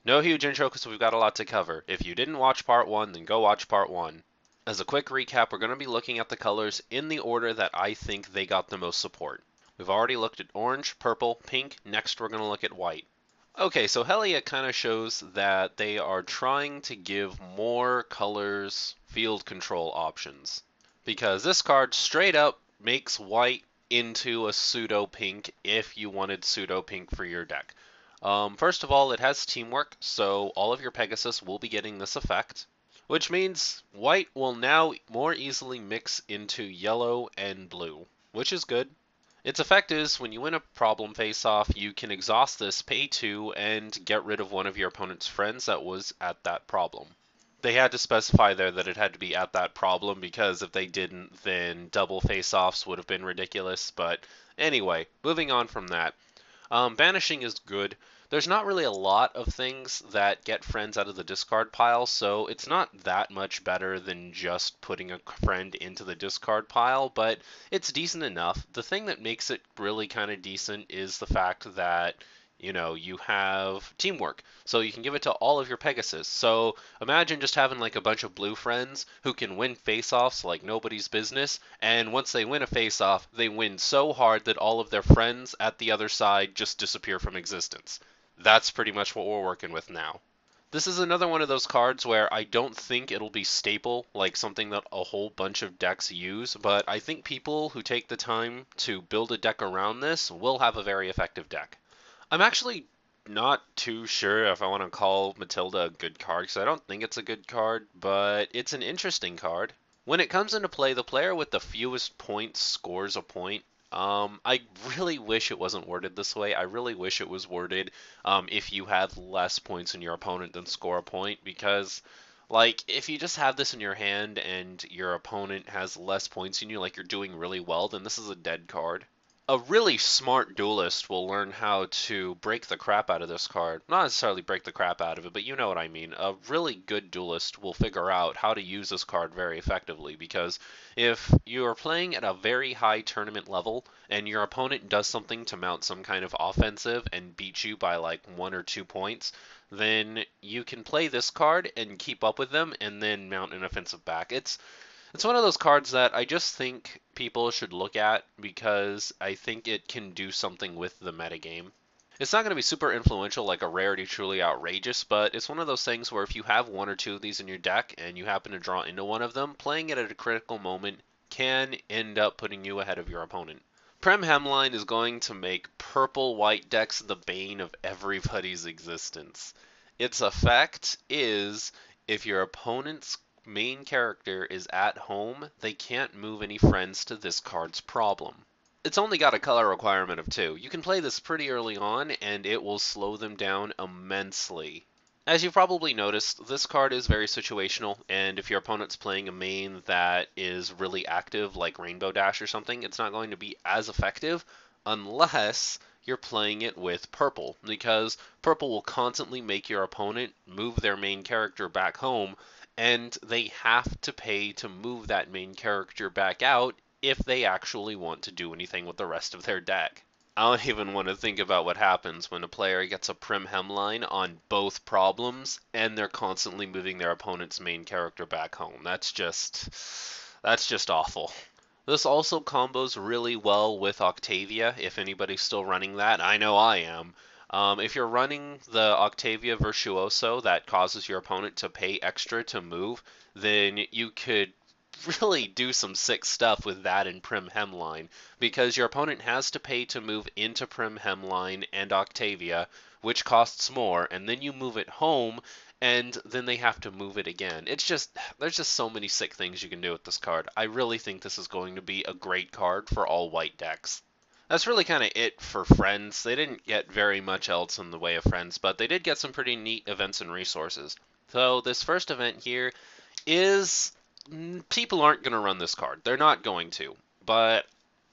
No huge intro because we've got a lot to cover. If you didn't watch part 1, then go watch part 1. As a quick recap, we're going to be looking at the colors in the order that I think they got the most support. We've already looked at orange, purple, pink, next we're going to look at white. Okay, so Helia kind of shows that they are trying to give more colors field control options. Because this card straight up makes white into a pseudo pink if you wanted pseudo pink for your deck. First of all, it has teamwork, so all of your Pegasus will be getting this effect, which means white will now more easily mix into yellow and blue, which is good. Its effect is when you win a problem face-off, you can exhaust this, pay 2, and get rid of one of your opponent's friends that was at that problem. They had to specify there that it had to be at that problem because if they didn't, then double face-offs would have been ridiculous. But anyway, moving on from that. Banishing is good. There's not really a lot of things that get friends out of the discard pile, so it's not that much better than just putting a friend into the discard pile, but it's decent enough. The thing that makes it really kind of decent is the fact that you have teamwork. So you can give it to all of your Pegasus. So imagine just having like a bunch of blue friends who can win face-offs like nobody's business, and once they win a face-off, they win so hard that all of their friends at the other side just disappear from existence. That's pretty much what we're working with now. This is another one of those cards where I don't think it'll be staple, like something that a whole bunch of decks use, but I think people who take the time to build a deck around this will have a very effective deck. I'm actually not too sure if I want to call Matilda a good card, because I don't think it's a good card, but it's an interesting card. When it comes into play, the player with the fewest points scores a point. I really wish it wasn't worded this way. I really wish it was worded if you have less points than your opponent, then score a point, because like if you just have this in your hand and your opponent has less points than you, like you're doing really well, then this is a dead card. A really smart duelist will learn how to break the crap out of this card. Not necessarily break the crap out of it, but you know what I mean. A really good duelist will figure out how to use this card very effectively, because if you are playing at a very high tournament level and your opponent does something to mount some kind of offensive and beat you by like 1 or 2 points, then you can play this card and keep up with them and then mount an offensive back. It's one of those cards that I just think people should look at because I think it can do something with the metagame. It's not going to be super influential like a rarity truly outrageous, but it's one of those things where if you have 1 or 2 of these in your deck and you happen to draw into one of them, playing it at a critical moment can end up putting you ahead of your opponent. Prem Hemline is going to make purple-white decks the bane of everybody's existence. Its effect is if your opponent's main character is at home, they can't move any friends to this card's problem. It's only got a color requirement of 2. You can play this pretty early on, and it will slow them down immensely. As you've probably noticed, this card is very situational, and if your opponent's playing a main that is really active, like Rainbow Dash or something, it's not going to be as effective unless you're playing it with purple, because purple will constantly make your opponent move their main character back home, and they have to pay to move that main character back out if they actually want to do anything with the rest of their deck. I don't even want to think about what happens when a player gets a Prim Hemline on both problems and they're constantly moving their opponent's main character back home. That's just awful. This also combos really well with Octavia, if anybody's still running that. I know I am. If you're running the Octavia Virtuoso that causes your opponent to pay extra to move, then you could really do some sick stuff with that in Prim Hemline, because your opponent has to pay to move into Prim Hemline and Octavia, which costs more, and then you move it home, and then they have to move it again. There's just so many sick things you can do with this card. I really think this is going to be a great card for all white decks. That's really kind of it for Friends. They didn't get very much else in the way of Friends, but they did get some pretty neat events and resources. So this first event here is people aren't going to run this card. They're not going to. But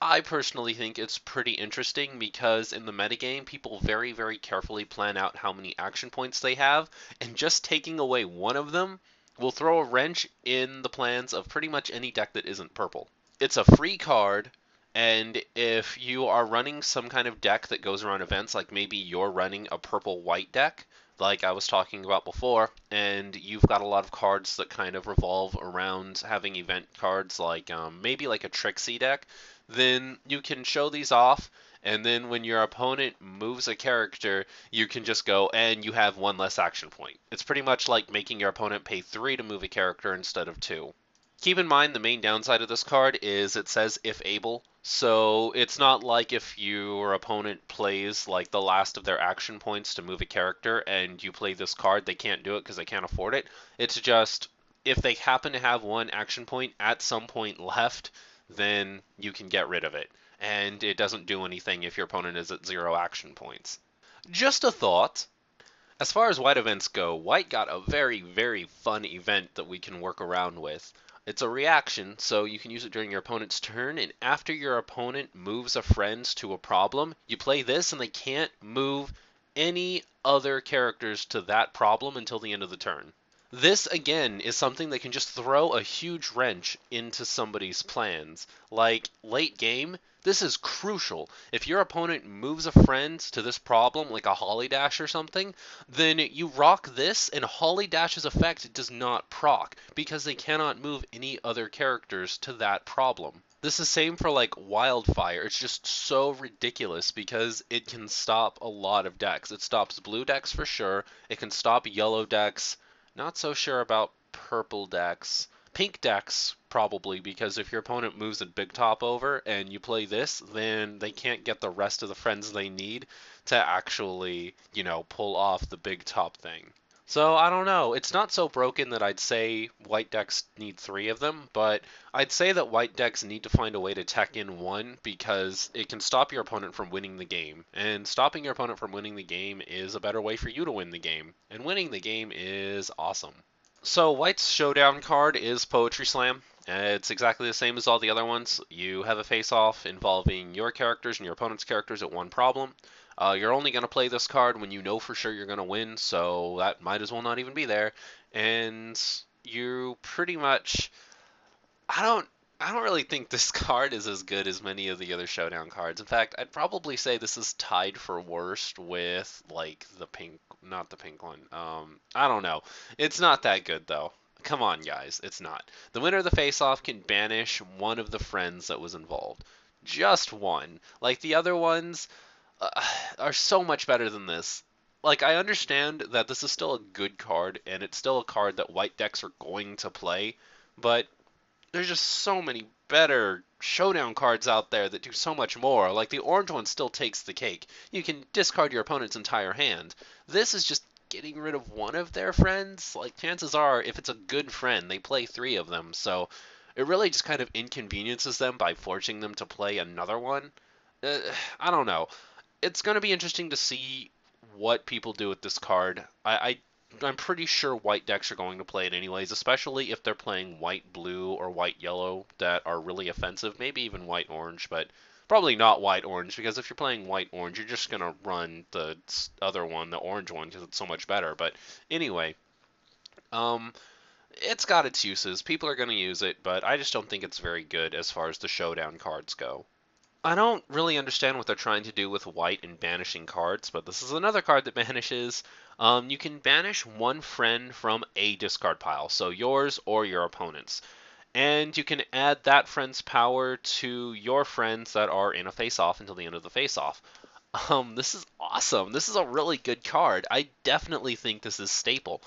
I personally think it's pretty interesting because in the metagame, people very, very carefully plan out how many action points they have, and just taking away one of them will throw a wrench in the plans of pretty much any deck that isn't purple. It's a free card, and if you are running some kind of deck that goes around events, like maybe you're running a purple-white deck, like I was talking about before, and you've got a lot of cards that kind of revolve around having event cards like maybe like a Trixie deck, then you can show these off, and then when your opponent moves a character, you can just go and you have one less action point. It's pretty much like making your opponent pay 3 to move a character instead of 2. Keep in mind the main downside of this card is it says if able, so it's not like if your opponent plays like the last of their action points to move a character and you play this card, they can't do it because they can't afford it. It's just if they happen to have one action point at some point left, then you can get rid of it. And it doesn't do anything if your opponent is at 0 action points. Just a thought. As far as white events go, white got a very, very fun event that we can work around with. It's a reaction, so you can use it during your opponent's turn, and after your opponent moves a friend to a problem, you play this and they can't move any other characters to that problem until the end of the turn. This, again, is something that can just throw a huge wrench into somebody's plans. Like, late game, this is crucial. If your opponent moves a friend to this problem, like a Holly Dash or something, then you rock this, and Holly Dash's effect does not proc, because they cannot move any other characters to that problem. This is same for like Wildfire. It's just so ridiculous because it can stop a lot of decks. It stops blue decks for sure. It can stop yellow decks. Not so sure about purple decks. Pink decks, probably, because if your opponent moves a big top over and you play this, then they can't get the rest of the friends they need to actually, pull off the big top thing. So, I don't know. It's not so broken that I'd say white decks need 3 of them, but I'd say that white decks need to find a way to tech in 1 because it can stop your opponent from winning the game. And stopping your opponent from winning the game is a better way for you to win the game. And winning the game is awesome. So, white's Showdown card is Poetry Slam. It's exactly the same as all the other ones. You have a face-off involving your characters and your opponent's characters at one problem. You're only going to play this card when you know for sure you're going to win, so that might as well not even be there. And you pretty much... I don't really think this card is as good as many of the other Showdown cards. In fact, I'd probably say this is tied for worst with, like, the pink... Not the pink one. I don't know. It's not that good, though. Come on, guys. It's not. The winner of the face-off can banish one of the friends that was involved. Just one. Like, the other ones... are so much better than this. Like, I understand that this is still a good card, and it's still a card that white decks are going to play, but there's just so many better Showdown cards out there that do so much more. Like, the orange one still takes the cake. You can discard your opponent's entire hand. This is just getting rid of one of their friends. Like, chances are, if it's a good friend, they play 3 of them, so it really just kind of inconveniences them by forcing them to play another one. I don't know. It's going to be interesting to see what people do with this card. I'm pretty sure white decks are going to play it anyways, especially if they're playing white-blue or white-yellow that are really offensive. Maybe even white-orange, but probably not white-orange, because if you're playing white-orange, you're just going to run the other one, the orange one, because it's so much better. But anyway, it's got its uses. People are going to use it, but I just don't think it's very good as far as the Showdown cards go. I don't really understand what they're trying to do with white and banishing cards, but this is another card that banishes. You can banish one friend from a discard pile, so yours or your opponent's. And you can add that friend's power to your friends that are in a face-off until the end of the face-off. This is awesome. This is a really good card. I definitely think this is staple.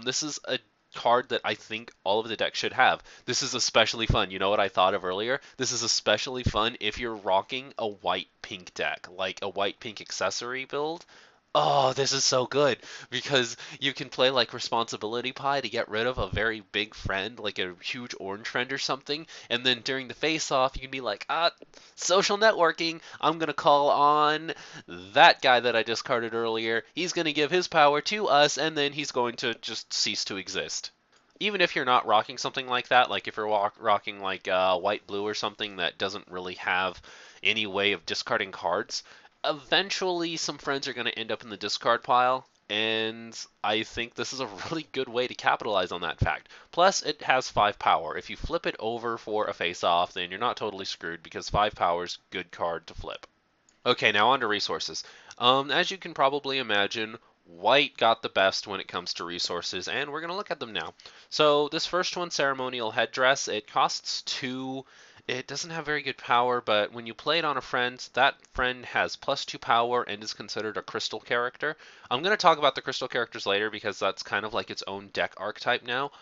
This is a card that I think all of the decks should have. This is especially fun. You know what I thought of earlier? This is especially fun if you're rocking a white-pink deck, like a white-pink accessory build. Oh, this is so good because you can play like Responsibility Pie to get rid of a very big friend, like a huge orange friend or something, and then during the face-off you can be like, social networking, I'm gonna call on that guy that I discarded earlier, he's gonna give his power to us, and then he's going to just cease to exist. Even if you're not rocking something like that, like if you're rocking like white-blue or something that doesn't really have any way of discarding cards, eventually some friends are going to end up in the discard pile, and I think this is a really good way to capitalize on that fact. Plus, it has 5 power. If you flip it over for a face-off, then you're not totally screwed, because 5 power's good card to flip. Okay, now on to resources. As you can probably imagine, White got the best when it comes to resources, and we're going to look at them now. So this first one, Ceremonial Headdress, it costs 2. It doesn't have very good power, but when you play it on a friend, that friend has +2 power and is considered a crystal character. I'm going to talk about the crystal characters later because that's kind of like its own deck archetype now.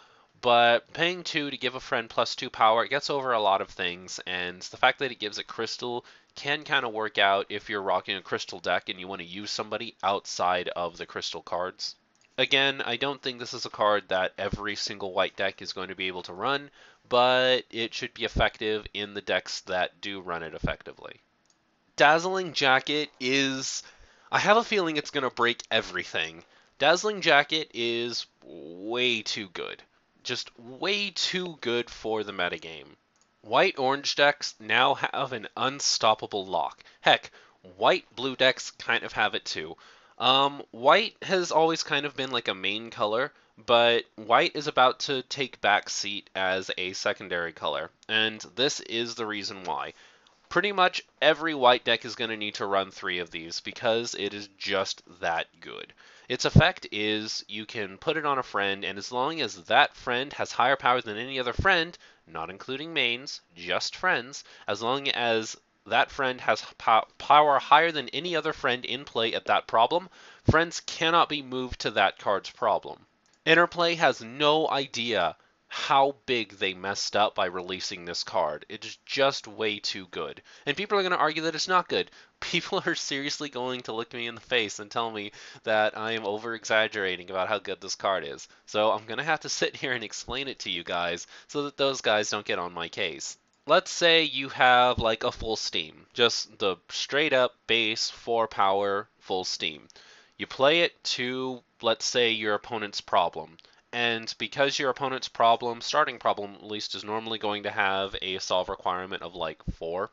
But paying 2 to give a friend +2 power, it gets over a lot of things, and the fact that it gives it crystal can kind of work out if you're rocking a crystal deck and you want to use somebody outside of the crystal cards. Again, I don't think this is a card that every single white deck is going to be able to run, but it should be effective in the decks that do run it effectively. Dazzling Jacket is... I have a feeling it's going to break everything. Dazzling Jacket is way too good. Just way too good for the metagame. White-orange decks now have an unstoppable lock. Heck, white-blue decks kind of have it too. White has always kind of been like a main color, but white is about to take back seat as a secondary color, and this is the reason why. Pretty much every white deck is going to need to run 3 of these because it is just that good. Its effect is you can put it on a friend, and as long as that friend has higher power than any other friend, not including mains, just friends, as long as that friend has power higher than any other friend in play at that problem, friends cannot be moved to that card's problem. Interplay has no idea how big they messed up by releasing this card. It is just way too good. And people are going to argue that it's not good. People are seriously going to look me in the face and tell me that I am over-exaggerating about how good this card is. So I'm going to have to sit here and explain it to you guys so that those guys don't get on my case. Let's say you have like a full steam, just the straight up base 4 power full steam. You play it to, let's say, your opponent's problem. And because your opponent's starting problem at least, is normally going to have a solve requirement of like 4,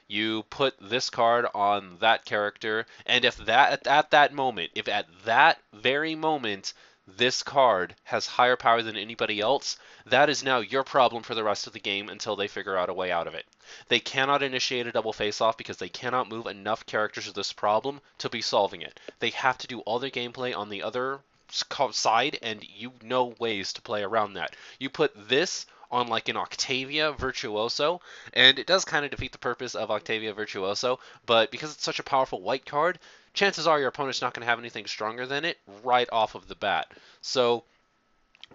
you put this card on that character, and if that at that moment, if at that very moment this card has higher power than anybody else, that is now your problem for the rest of the game until they figure out a way out of it. They cannot initiate a double face-off because they cannot move enough characters to this problem to be solving it. They have to do all their gameplay on the other side, and you know ways to play around that. You put this on like an Octavia Virtuoso, and it does kind of defeat the purpose of Octavia Virtuoso, but because it's such a powerful white card, chances are your opponent's not going to have anything stronger than it right off of the bat. So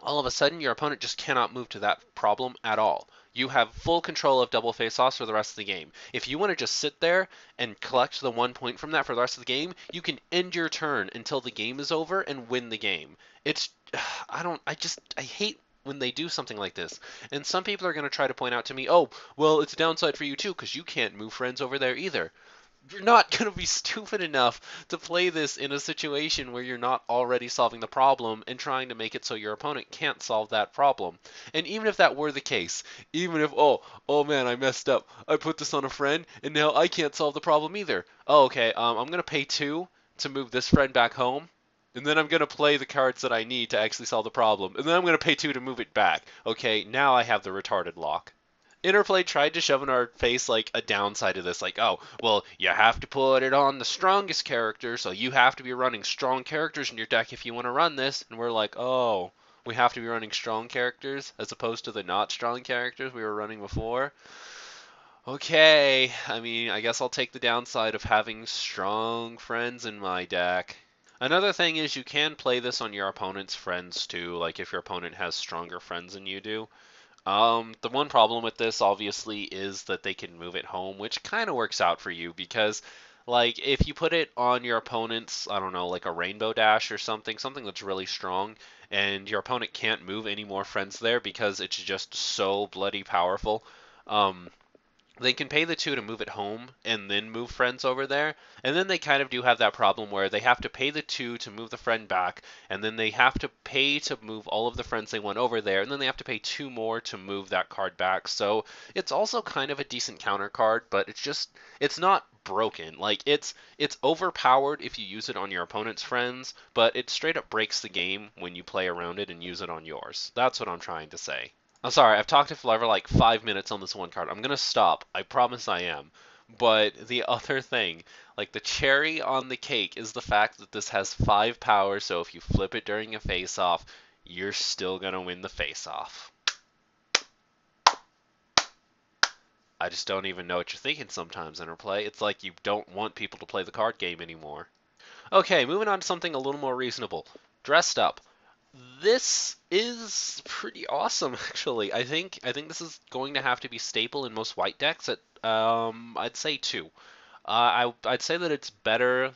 all of a sudden, your opponent just cannot move to that problem at all. You have full control of double face-offs for the rest of the game. If you want to just sit there and collect the 1 point from that for the rest of the game, you can end your turn until the game is over and win the game. It's, I hate when they do something like this. And some people are going to try to point out to me, oh, well, it's a downside for you too, because you can't move friends over there either. You're not going to be stupid enough to play this in a situation where you're not already solving the problem and trying to make it so your opponent can't solve that problem. And even if that were the case, even if, oh man, I messed up. I put this on a friend and now I can't solve the problem either. Oh, okay, I'm going to pay 2 to move this friend back home. And then I'm going to play the cards that I need to actually solve the problem. And then I'm going to pay 2 to move it back. Okay, now I have the retarded lock. Interplay tried to shove in our face like a downside of this, like, oh, well, you have to put it on the strongest character, so you have to be running strong characters in your deck if you want to run this. And we're like, oh, we have to be running strong characters as opposed to the not strong characters we were running before. Okay, I mean, I guess I'll take the downside of having strong friends in my deck. Another thing is you can play this on your opponent's friends too, like if your opponent has stronger friends than you do. The one problem with this, obviously, is that they can move it home, which kind of works out for you because, like, if you put it on your opponent's, I don't know, like a Rainbow Dash or something that's really strong, and your opponent can't move any more friends there because it's just so bloody powerful, they can pay the 2 to move it home and then move friends over there. And then they kind of do have that problem where they have to pay the 2 to move the friend back, and then they have to pay to move all of the friends they want over there, and then they have to pay 2 more to move that card back. So it's also kind of a decent counter card, but it's not broken. Like it's overpowered if you use it on your opponent's friends, but it straight up breaks the game when you play around it and use it on yours. That's what I'm trying to say. I'm sorry, I've talked for like 5 minutes on this one card. I'm going to stop. I promise I am. But the other thing, like the cherry on the cake, is the fact that this has 5 power, so if you flip it during a face-off, you're still gonna win the face-off. I just don't even know what you're thinking sometimes, Interplay. It's like you don't want people to play the card game anymore. Okay, moving on to something a little more reasonable. Dressed up. This is pretty awesome, actually. I think this is going to have to be staple in most white decks at I'd say 2. I'd say that it's better.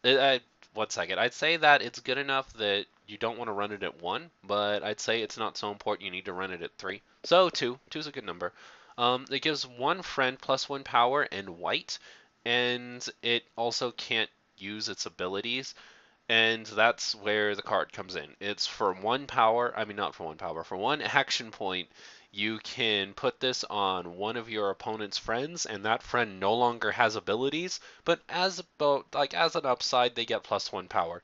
1 second. I'd say that it's good enough that you don't want to run it at 1, but I'd say it's not so important you need to run it at 3. So 2. 2 is a good number. It gives 1 friend +1 power and white, and it also can't use its abilities. And that's where the card comes in. It's for 1 power, I mean not for 1 power, for 1 action point, you can put this on one of your opponent's friends, and that friend no longer has abilities, but as an upside, they get +1 power.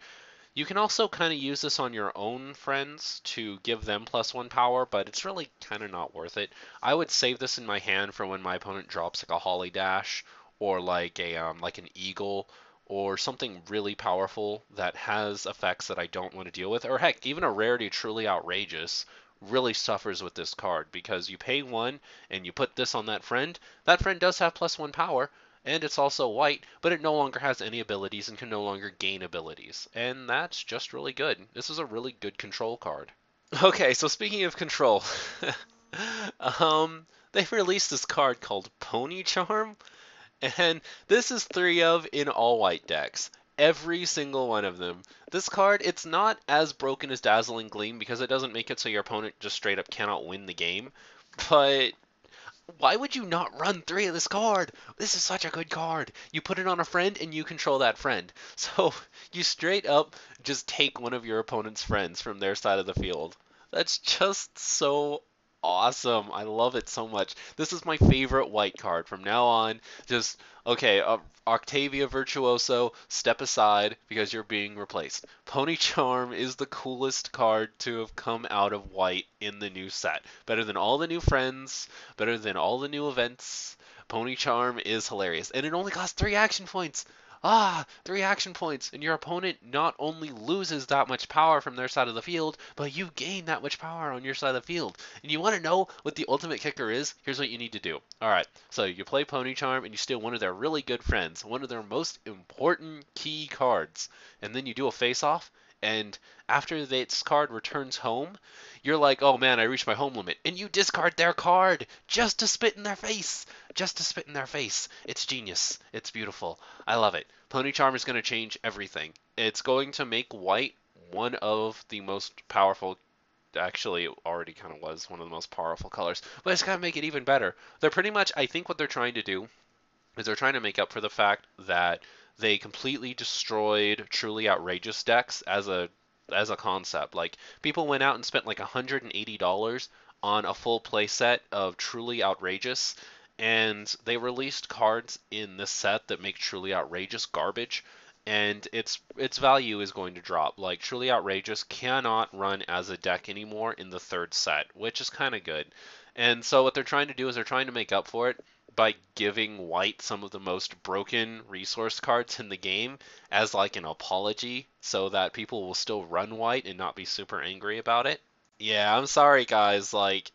You can also kind of use this on your own friends to give them +1 power, but it's really kind of not worth it. I would save this in my hand for when my opponent drops like a Holly Dash or like an Eagle or something really powerful that has effects that I don't want to deal with. Or heck, even a rarity truly outrageous really suffers with this card because you pay 1 and you put this on that friend. That friend does have +1 power, and it's also white, but it no longer has any abilities and can no longer gain abilities. And that's just really good. This is a really good control card. Okay, so speaking of control, they've released this card called Pony Charm, and this is 3 of in all white decks. Every single one of them. This card, it's not as broken as Dazzling Gleam because it doesn't make it so your opponent just straight up cannot win the game, but why would you not run 3 of this card? This is such a good card. You put it on a friend and you control that friend. So you straight up just take one of your opponent's friends from their side of the field. That's just so awesome. I love it so much. This is my favorite white card from now on. Just, okay, Octavia Virtuoso, step aside because you're being replaced. Pony Charm is the coolest card to have come out of white in the new set. Better than all the new friends, better than all the new events. Pony Charm is hilarious. And it only costs 3 action points. 3 action points, and your opponent not only loses that much power from their side of the field, but you gain that much power on your side of the field. And you want to know what the ultimate kicker is? Here's what you need to do. Alright, so you play Pony Charm, and you steal one of their really good friends, one of their most important key cards, and then you do a face-off, and after this card returns home, you're like, oh man, I reached my home limit, and you discard their card just to spit in their face. Just to spit in their face. It's genius. It's beautiful. I love it. Pony Charm is going to change everything. It's going to make white one of the most powerful, actually it already kind of was one of the most powerful colors, but it's going to make it even better. They're pretty much, I think what they're trying to do is they're trying to make up for the fact that they completely destroyed truly outrageous decks as a concept. Like people went out and spent like $180 on a full play set of truly outrageous, and they released cards in this set that make truly outrageous garbage, and its value is going to drop. Like truly outrageous cannot run as a deck anymore in the 3rd set, which is kind of good. And so what they're trying to do is they're trying to make up for it by giving white some of the most broken resource cards in the game as like an apology so that people will still run white and not be super angry about it. Yeah, I'm sorry guys, like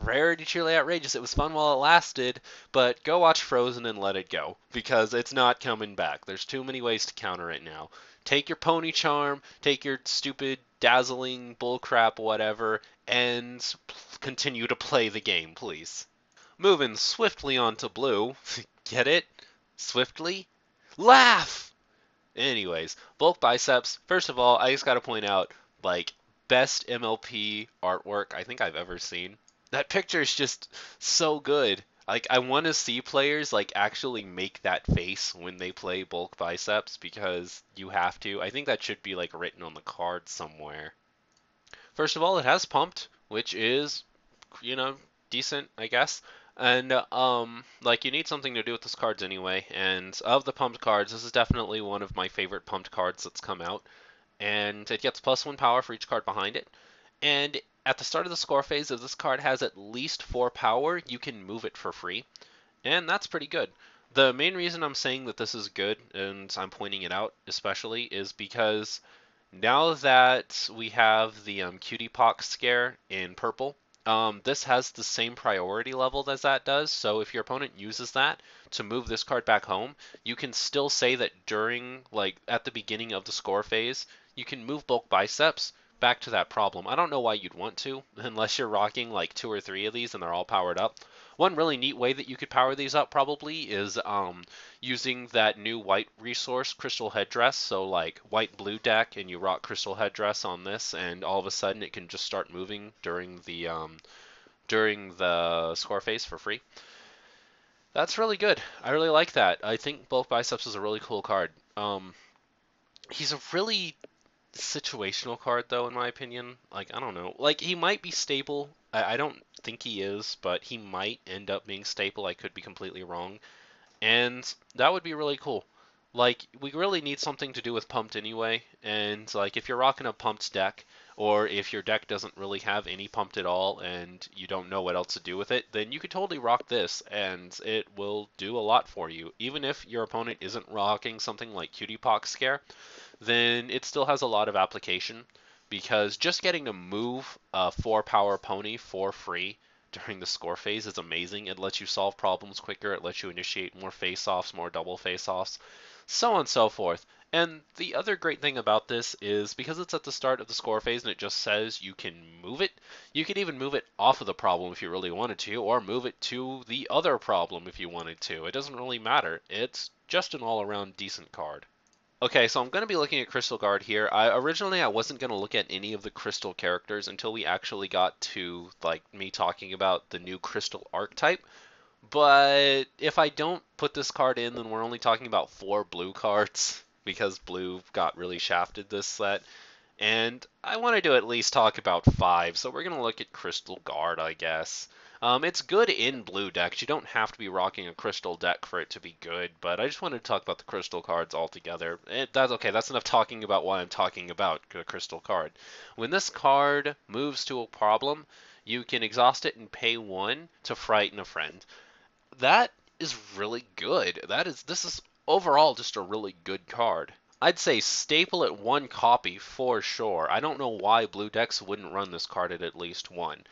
Rarity truly outrageous. It was fun while it lasted, but go watch Frozen and let it go because it's not coming back. There's too many ways to counter it now. Take your Pony Charm, take your stupid dazzling bullcrap whatever, and continue to play the game, please. Moving swiftly on to blue. Get it? Swiftly? Laugh! Anyways, bulk biceps. First of all, I just gotta point out, like, best MLP artwork I think I've ever seen. That picture is just so good. Like, I want to see players, like, actually make that face when they play bulk biceps because you have to. I think that should be, like, written on the card somewhere. First of all, it has pumped, which is, you know, decent, I guess. And like you need something to do with those cards anyway. And of the pumped cards, this is definitely one of my favorite pumped cards that's come out. And it gets +1 power for each card behind it. And at the start of the score phase, if this card has at least 4 power, you can move it for free. and that's pretty good. The main reason I'm saying that this is good, and I'm pointing it out especially, is because now that we have the Cutie Pox scare in purple, this has the same priority level as that does. So if your opponent uses that to move this card back home, you can still say that during, like, at the beginning of the score phase, you can move bulk biceps back to that problem. I don't know why you'd want to, unless you're rocking like 2 or 3 of these and they're all powered up. One really neat way that you could power these up probably is using that new white resource, Crystal Headdress. So like white blue deck, and you rock Crystal Headdress on this, and all of a sudden it can just start moving during the score phase for free. That's really good. I really like that. I think both biceps is a really cool card. He's a really situational card though, in my opinion. Like, I don't know. Like, he might be stable. I don't think he is, but he might end up being stable. I could be completely wrong. And that would be really cool. Like, we really need something to do with pumped anyway, and like if you're rocking a pumped deck, or if your deck doesn't really have any pumped at all and you don't know what else to do with it, then you could totally rock this and it will do a lot for you. Even if your opponent isn't rocking something like Cutie Pox Scare, then it still has a lot of application, because just getting to move a 4-power pony for free during the score phase is amazing. It lets you solve problems quicker, it lets you initiate more face-offs, more double face-offs, so on and so forth. And the other great thing about this is because it's at the start of the score phase and it just says you can move it, you can even move it off of the problem if you really wanted to, or move it to the other problem if you wanted to. It doesn't really matter. It's just an all-around decent card. Okay, so I'm going to be looking at Crystal Guard here. Originally I wasn't going to look at any of the Crystal characters until we actually got to like me talking about the new Crystal archetype. But if I don't put this card in, then we're only talking about 4 blue cards because blue got really shafted this set. And I wanted to at least talk about 5, so we're going to look at Crystal Guard, I guess. It's good in blue decks. You don't have to be rocking a crystal deck for it to be good, but I just wanted to talk about the crystal cards altogether. That's okay, that's enough talking about why I'm talking about the crystal card. When this card moves to a problem, you can exhaust it and pay 1 to frighten a friend. That is really good. This is overall just a really good card. I'd say staple at 1 copy for sure. I don't know why blue decks wouldn't run this card at least 1.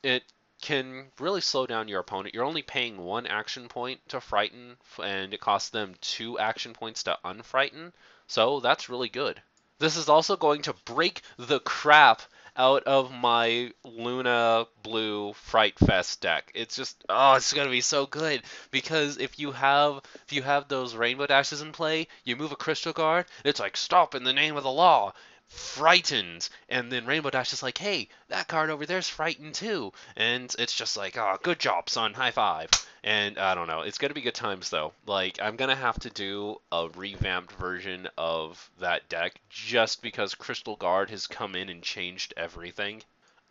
It can really slow down your opponent. You're only paying 1 action point to frighten, and it costs them 2 action points to unfrighten. So that's really good. This is also going to break the crap out of my Luna Blue Fright Fest deck. It's just, oh, it's gonna be so good, because if you have those Rainbow Dashes in play, you move a Crystal Guard, it's like, stop in the name of the law, frightened, and then Rainbow Dash is like, hey, that card over there's frightened too, and it's just like, oh, good job, son, high five. And I don't know, it's gonna be good times though. Like, I'm gonna have to do a revamped version of that deck just because Crystal Guard has come in and changed everything.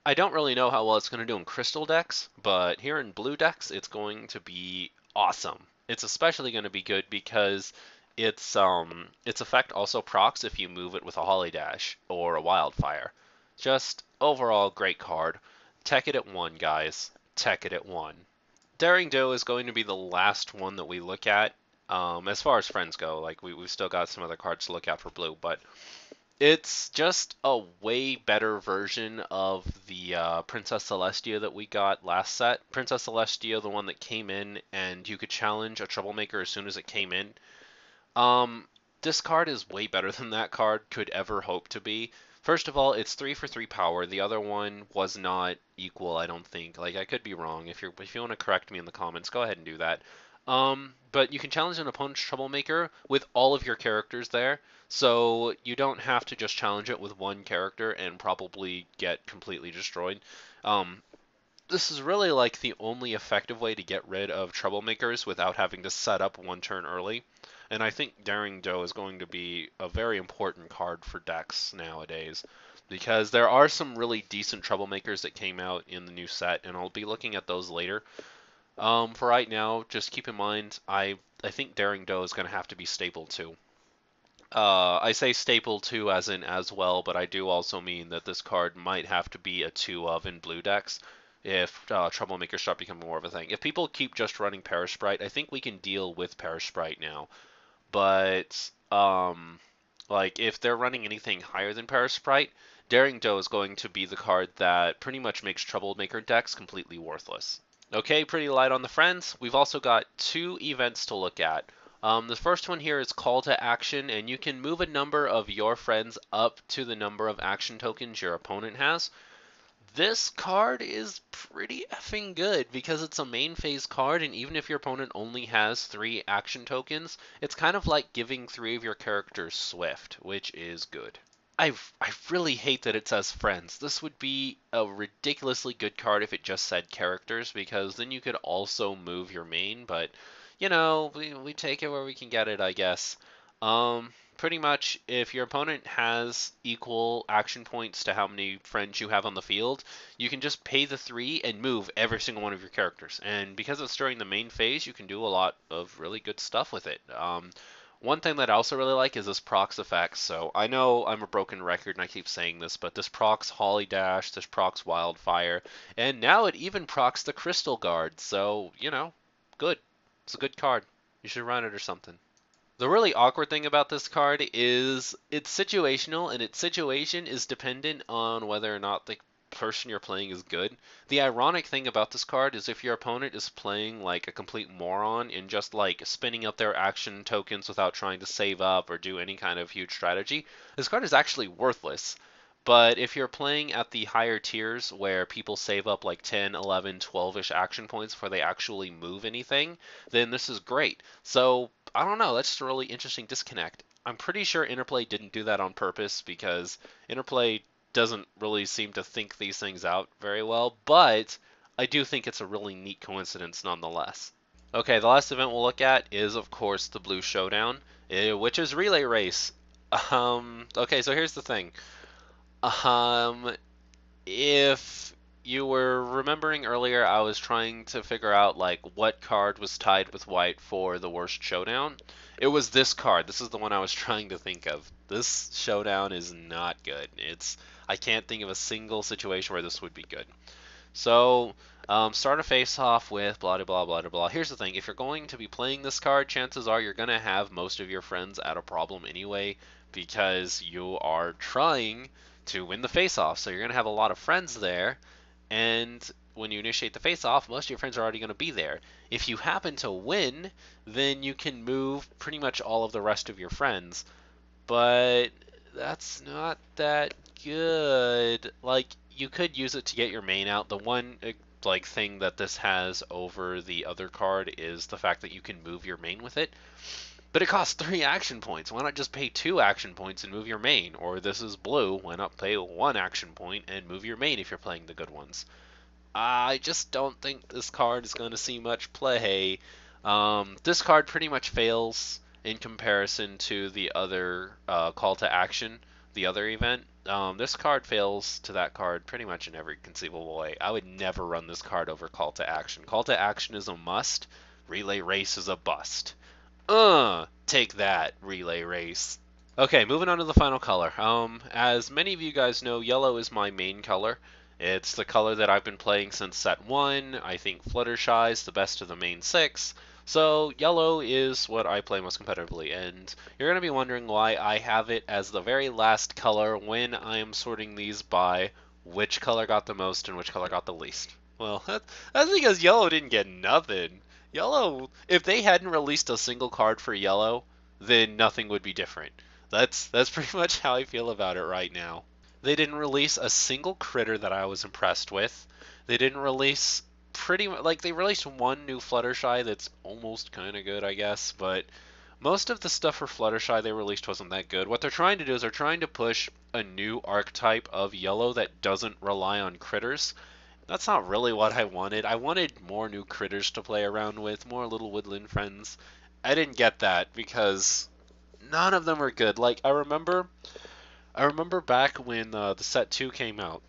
I don't really know how well it's gonna do in Crystal decks, but here in Blue decks, it's going to be awesome. It's especially gonna be good because its effect also procs if you move it with a Holly Dash or a Wildfire. Just overall great card. Tech it at 1, guys. Tech it at 1. Daring Do is going to be the last one that we look at. As far as friends go, like we've still got some other cards to look at for blue, but it's just a way better version of the Princess Celestia that we got last set. Princess Celestia, the one that came in, and you could challenge a troublemaker as soon as it came in. This card is way better than that card could ever hope to be. First of all, it's 3 for 3 power. The other one was not equal, I don't think. Like, I could be wrong. If you want to correct me in the comments, go ahead and do that. But you can challenge an opponent's troublemaker with all of your characters there, so you don't have to just challenge it with one character and probably get completely destroyed. This is really like the only effective way to get rid of troublemakers without having to set up 1 turn early. And I think Daring Do is going to be a very important card for decks nowadays, because there are some really decent troublemakers that came out in the new set, and I'll be looking at those later. For right now, just keep in mind, I think Daring Do is going to have to be staple too. I say staple too as in as well, but I do also mean that this card might have to be a 2 of in blue decks, if troublemakers start becoming more of a thing. If people keep just running Parasprite, I think we can deal with Parasprite now. But like if they're running anything higher than Parasprite, Daring Doe is going to be the card that pretty much makes Troublemaker decks completely worthless. Okay, pretty light on the friends. We've also got two events to look at. The first one here is Call to Action, and you can move a number of your friends up to the number of action tokens your opponent has. This card is pretty effing good because it's a main phase card, and even if your opponent only has 3 action tokens, it's kind of like giving 3 of your characters Swift, which is good. I really hate that it says friends. This would be a ridiculously good card if it just said characters, because then you could also move your main, but, you know, we take it where we can get it, I guess. Pretty much, if your opponent has equal action points to how many friends you have on the field, you can just pay the 3 and move every single one of your characters. And because it's during the main phase, you can do a lot of really good stuff with it. One thing that I also really like is this procs effect. So I know I'm a broken record and I keep saying this, but this procs Holly Dash, this procs Wildfire, and now it even procs the Crystal Guard. So, you know, good. It's a good card. You should run it or something. The really awkward thing about this card is it's situational, and its situation is dependent on whether or not the person you're playing is good. The ironic thing about this card is if your opponent is playing like a complete moron and just like spinning up their action tokens without trying to save up or do any kind of huge strategy, this card is actually worthless. But if you're playing at the higher tiers where people save up like 10, 11, 12-ish action points before they actually move anything, then this is great. So, I don't know, that's just a really interesting disconnect. I'm pretty sure Interplay didn't do that on purpose because Interplay doesn't really seem to think these things out very well, but I do think it's a really neat coincidence nonetheless. Okay, the last event we'll look at is, of course, the Blue Showdown, which is Relay Race. Okay, so here's the thing. Um, if you were remembering earlier, I was trying to figure out like what card was tied with white for the worst showdown. It was this card. This is the one I was trying to think of. This showdown is not good. I can't think of a single situation where this would be good. So, start a face-off with blah, blah, blah, blah, blah. Here's the thing. If you're going to be playing this card, chances are you're going to have most of your friends at a problem anyway because you are trying to win the face-off. So you're going to have a lot of friends there, and when you initiate the face-off, most of your friends are already going to be there. If you happen to win, then you can move pretty much all of the rest of your friends. But that's not that good. Like, you could use it to get your main out. The one like thing that this has over the other card is the fact that you can move your main with it. But it costs 3 action points. Why not just pay 2 action points and move your main? Or this is blue. Why not pay 1 action point and move your main if you're playing the good ones? I just don't think this card is going to see much play. This card pretty much fails in comparison to the other call to action, the other event. This card fails to that card pretty much in every conceivable way. I would never run this card over call to action. Call to action is a must. Relay Race is a bust. Take that, Relay Race. Okay, moving on to the final color. As many of you guys know, yellow is my main color. It's the color that I've been playing since set 1. I think Fluttershy is the best of the main 6. So yellow is what I play most competitively, and you're going to be wondering why I have it as the very last color when I am sorting these by which color got the most and which color got the least. Well, that's because yellow didn't get nothing. Yellow, if they hadn't released a single card for yellow, then nothing would be different. That's pretty much how I feel about it right now. They didn't release a single critter that I was impressed with. They didn't release pretty much, like, they released one new Fluttershy that's almost kind of good, I guess, but most of the stuff for Fluttershy they released wasn't that good. What they're trying to do is they're trying to push a new archetype of yellow that doesn't rely on critters. That's not really what I wanted. I wanted more new critters to play around with, more little woodland friends. I didn't get that because none of them are good. Like, I remember back when the set 2 came out,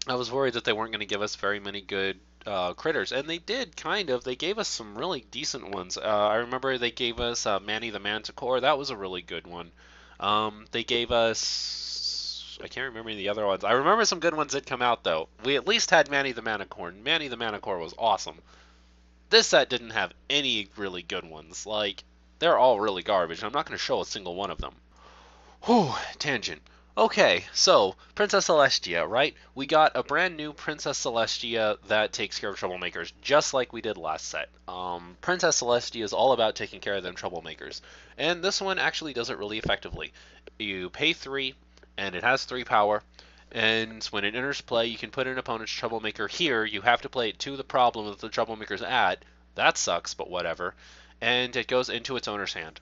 I was worried that they weren't going to give us very many good critters, and they did, kind of. They gave us some really decent ones. I remember they gave us Manny the Manticore. That was a really good one. They gave us I can't remember the other ones. I remember some good ones did come out, though. We at least had Manny the Manicorn. Manny the Manicorn was awesome. This set didn't have any really good ones. Like, they're all really garbage. I'm not going to show a single one of them. Whew, tangent. Okay, so, Princess Celestia, right? We got a brand new Princess Celestia that takes care of troublemakers, just like we did last set. Princess Celestia is all about taking care of them troublemakers. And this one actually does it really effectively. You pay 3, and it has 3 power. And when it enters play, you can put an opponent's troublemaker here. You have to play it to the problem that the troublemaker's at. That sucks, but whatever. And it goes into its owner's hand.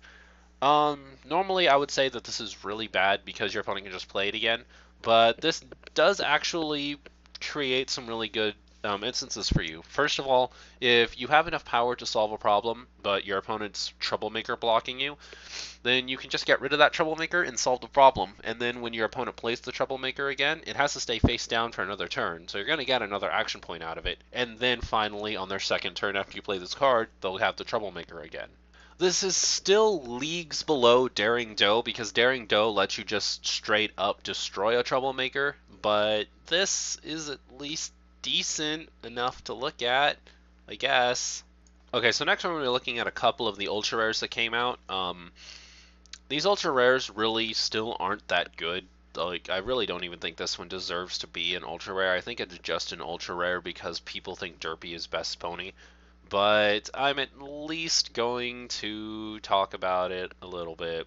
Normally I would say that this is really bad because your opponent can just play it again, but this does actually create some really good instances for you. First of all, if you have enough power to solve a problem, but your opponent's troublemaker blocking you, then you can just get rid of that troublemaker and solve the problem. And then when your opponent plays the troublemaker again, it has to stay face down for another turn, so you're going to get another action point out of it. And then finally, on their second turn after you play this card, they'll have the troublemaker again. This is still leagues below Daring Do because Daring Do lets you just straight up destroy a troublemaker, but this is at least decent enough to look at, I guess. Okay, so next we're going to be looking at a couple of the ultra rares that came out. These ultra rares really still aren't that good. Like, I really don't even think this one deserves to be an ultra rare. I think it's just an ultra rare because people think Derpy is best pony. But I'm at least going to talk about it a little bit.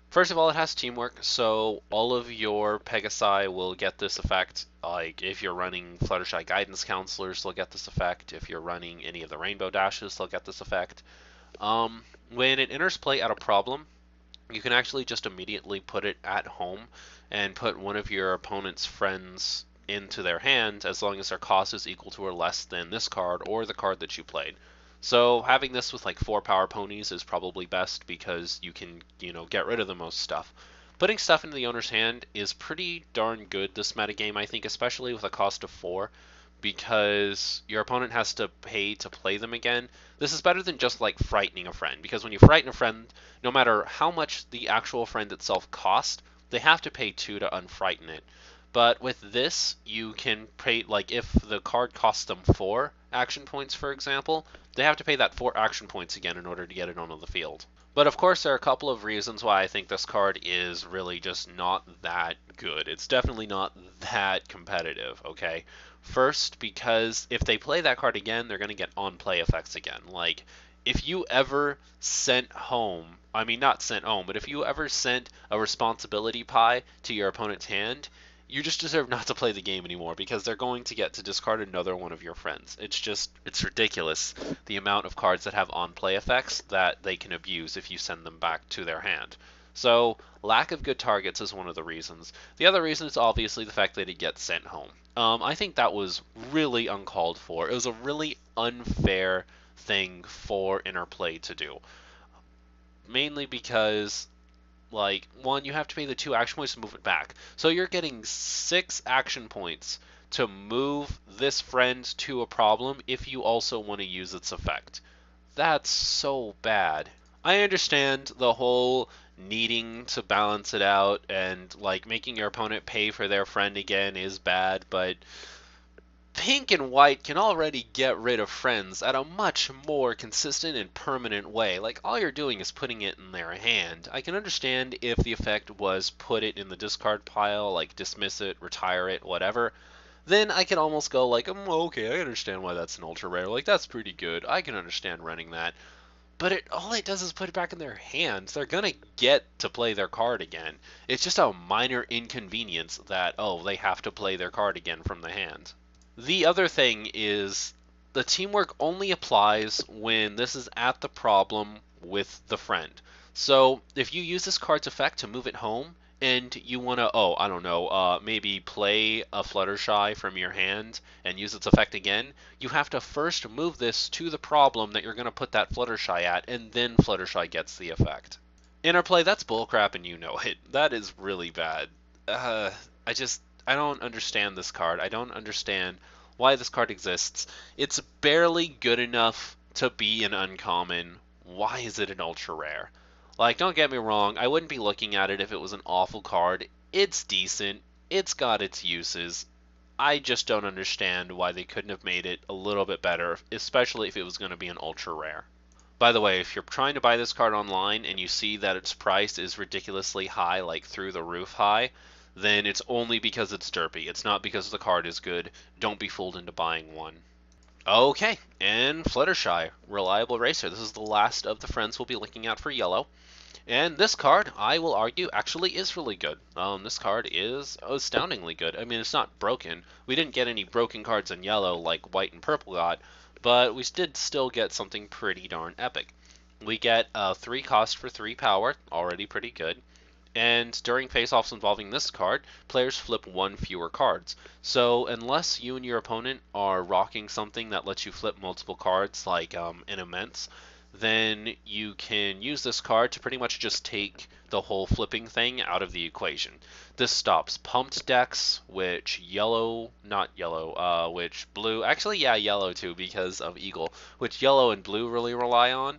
First of all, it has teamwork, so all of your Pegasi will get this effect. Like, if you're running Fluttershy Guidance Counselors, they'll get this effect. If you're running any of the Rainbow Dashes, they'll get this effect. When it enters play at a problem, you can actually just immediately put it at home and put one of your opponent's friends into their hand as long as their cost is equal to or less than this card or the card that you played. So having this with like 4 power ponies is probably best because you can, get rid of the most stuff. Putting stuff into the owner's hand is pretty darn good this metagame, I think, especially with a cost of 4, because your opponent has to pay to play them again. This is better than just like frightening a friend, because when you frighten a friend, no matter how much the actual friend itself cost, they have to pay 2 to unfrighten it. But with this, you can pay, like, if the card costs them 4 action points, for example, they have to pay that 4 action points again in order to get it onto the field. But of course, there are a couple of reasons why I think this card is really just not that good. It's definitely not that competitive, okay? First, because if they play that card again, they're going to get on-play effects again. Like, if you ever sent home, I mean, not sent home, but if you ever sent a responsibility pie to your opponent's hand, you just deserve not to play the game anymore because they're going to get to discard another one of your friends. It's ridiculous the amount of cards that have on-play effects that they can abuse if you send them back to their hand. So, lack of good targets is one of the reasons. The other reason is obviously the fact that it gets sent home. I think that was really uncalled for. It was a really unfair thing for Interplay to do. Mainly because, like, 1, you have to pay the 2 action points to move it back. So you're getting 6 action points to move this friend to a problem if you also want to use its effect. That's so bad. I understand the whole needing to balance it out and, like, making your opponent pay for their friend again is bad, but Pink and White can already get rid of friends at a much more consistent and permanent way. Like, all you're doing is putting it in their hand. I can understand if the effect was put it in the discard pile, like dismiss it, retire it, whatever. Then I can almost go like, okay, I understand why that's an ultra rare. Like, that's pretty good. I can understand running that. But all it does is put it back in their hands. They're going to get to play their card again. It's just a minor inconvenience that, they have to play their card again from the hand. The other thing is the teamwork only applies when this is at the problem with the friend. So if you use this card's effect to move it home and you want to, maybe play a Fluttershy from your hand and use its effect again, you have to first move this to the problem that you're going to put that Fluttershy at, and then Fluttershy gets the effect. Interplay, that's bullcrap and you know it. That is really bad. I don't understand this card. I don't understand why this card exists. It's barely good enough to be an uncommon. Why is it an ultra rare? Like, don't get me wrong, I wouldn't be looking at it if it was an awful card. It's decent. It's got its uses. I just don't understand why they couldn't have made it a little bit better, especially if it was going to be an ultra rare. By the way, if you're trying to buy this card online and you see that its price is ridiculously high, like through the roof high, then it's only because it's derpy. It's not because the card is good. Don't be fooled into buying one. Okay, and Fluttershy, Reliable Racer. This is the last of the friends we'll be looking at for yellow. And this card, I will argue, actually is really good. This card is astoundingly good. I mean, it's not broken. We didn't get any broken cards in yellow like white and purple got, but we did still get something pretty darn epic. We get 3 cost for 3 power, already pretty good. And during face-offs involving this card, players flip 1 fewer cards. So unless you and your opponent are rocking something that lets you flip multiple cards, like an immense, then you can use this card to pretty much just take the whole flipping thing out of the equation. This stops pumped decks, which which blue, actually yeah, yellow too because of Eagle, which yellow and blue really rely on.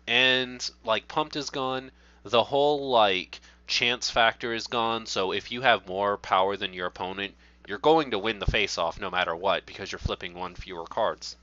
And like pumped is gone, the whole like chance factor is gone, so if you have more power than your opponent, you're going to win the face-off no matter what because you're flipping 1 fewer cards.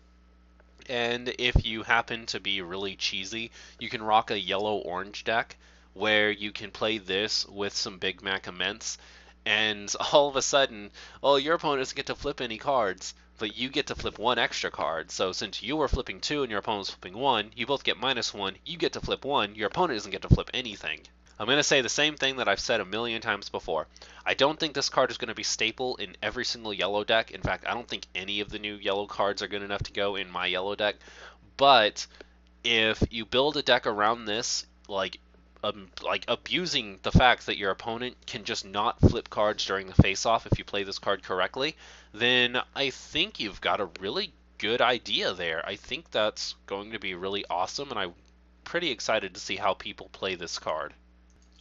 And if you happen to be really cheesy, you can rock a yellow-orange deck where you can play this with some Big Mac Immense, and all of a sudden, oh, your opponent doesn't get to flip any cards, but you get to flip 1 extra card. So since you were flipping 2 and your opponent's flipping 1, you both get -1, you get to flip 1, your opponent doesn't get to flip anything. I'm going to say the same thing that I've said a million times before. I don't think this card is going to be staple in every single yellow deck. In fact, I don't think any of the new yellow cards are good enough to go in my yellow deck. But if you build a deck around this, like abusing the fact that your opponent can just not flip cards during the face-off if you play this card correctly, then I think you've got a really good idea there. I think that's going to be really awesome, and I'm pretty excited to see how people play this card.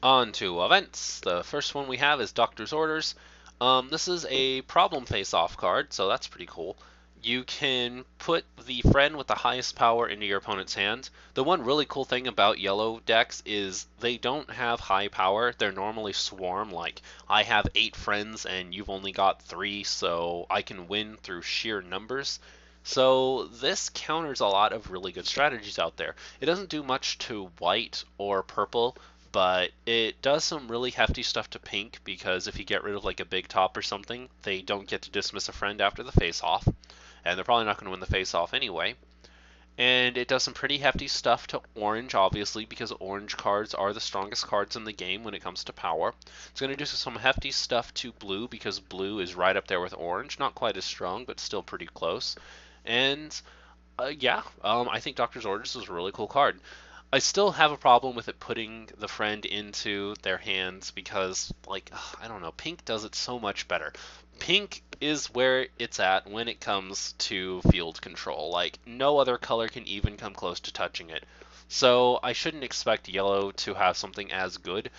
On to events. The first one we have is Doctor's Orders. This is a problem face-off card, so that's pretty cool. You can put the friend with the highest power into your opponent's hand. The one really cool thing about yellow decks is they don't have high power. They're normally swarm, like I have 8 friends and you've only got 3, so I can win through sheer numbers. So this counters a lot of really good strategies out there. It doesn't do much to white or purple, but it does some really hefty stuff to pink because if you get rid of like a big top or something, they don't get to dismiss a friend after the face-off, and they're probably not going to win the face-off anyway. And it does some pretty hefty stuff to orange, obviously, because orange cards are the strongest cards in the game when it comes to power. It's going to do some hefty stuff to blue because blue is right up there with orange, not quite as strong, but still pretty close. And I think Doctor's Orders is a really cool card. I still have a problem with it putting the friend into their hands because, like, I don't know, pink does it so much better. Pink is where it's at when it comes to field control. Like, no other color can even come close to touching it. So I shouldn't expect yellow to have something as good,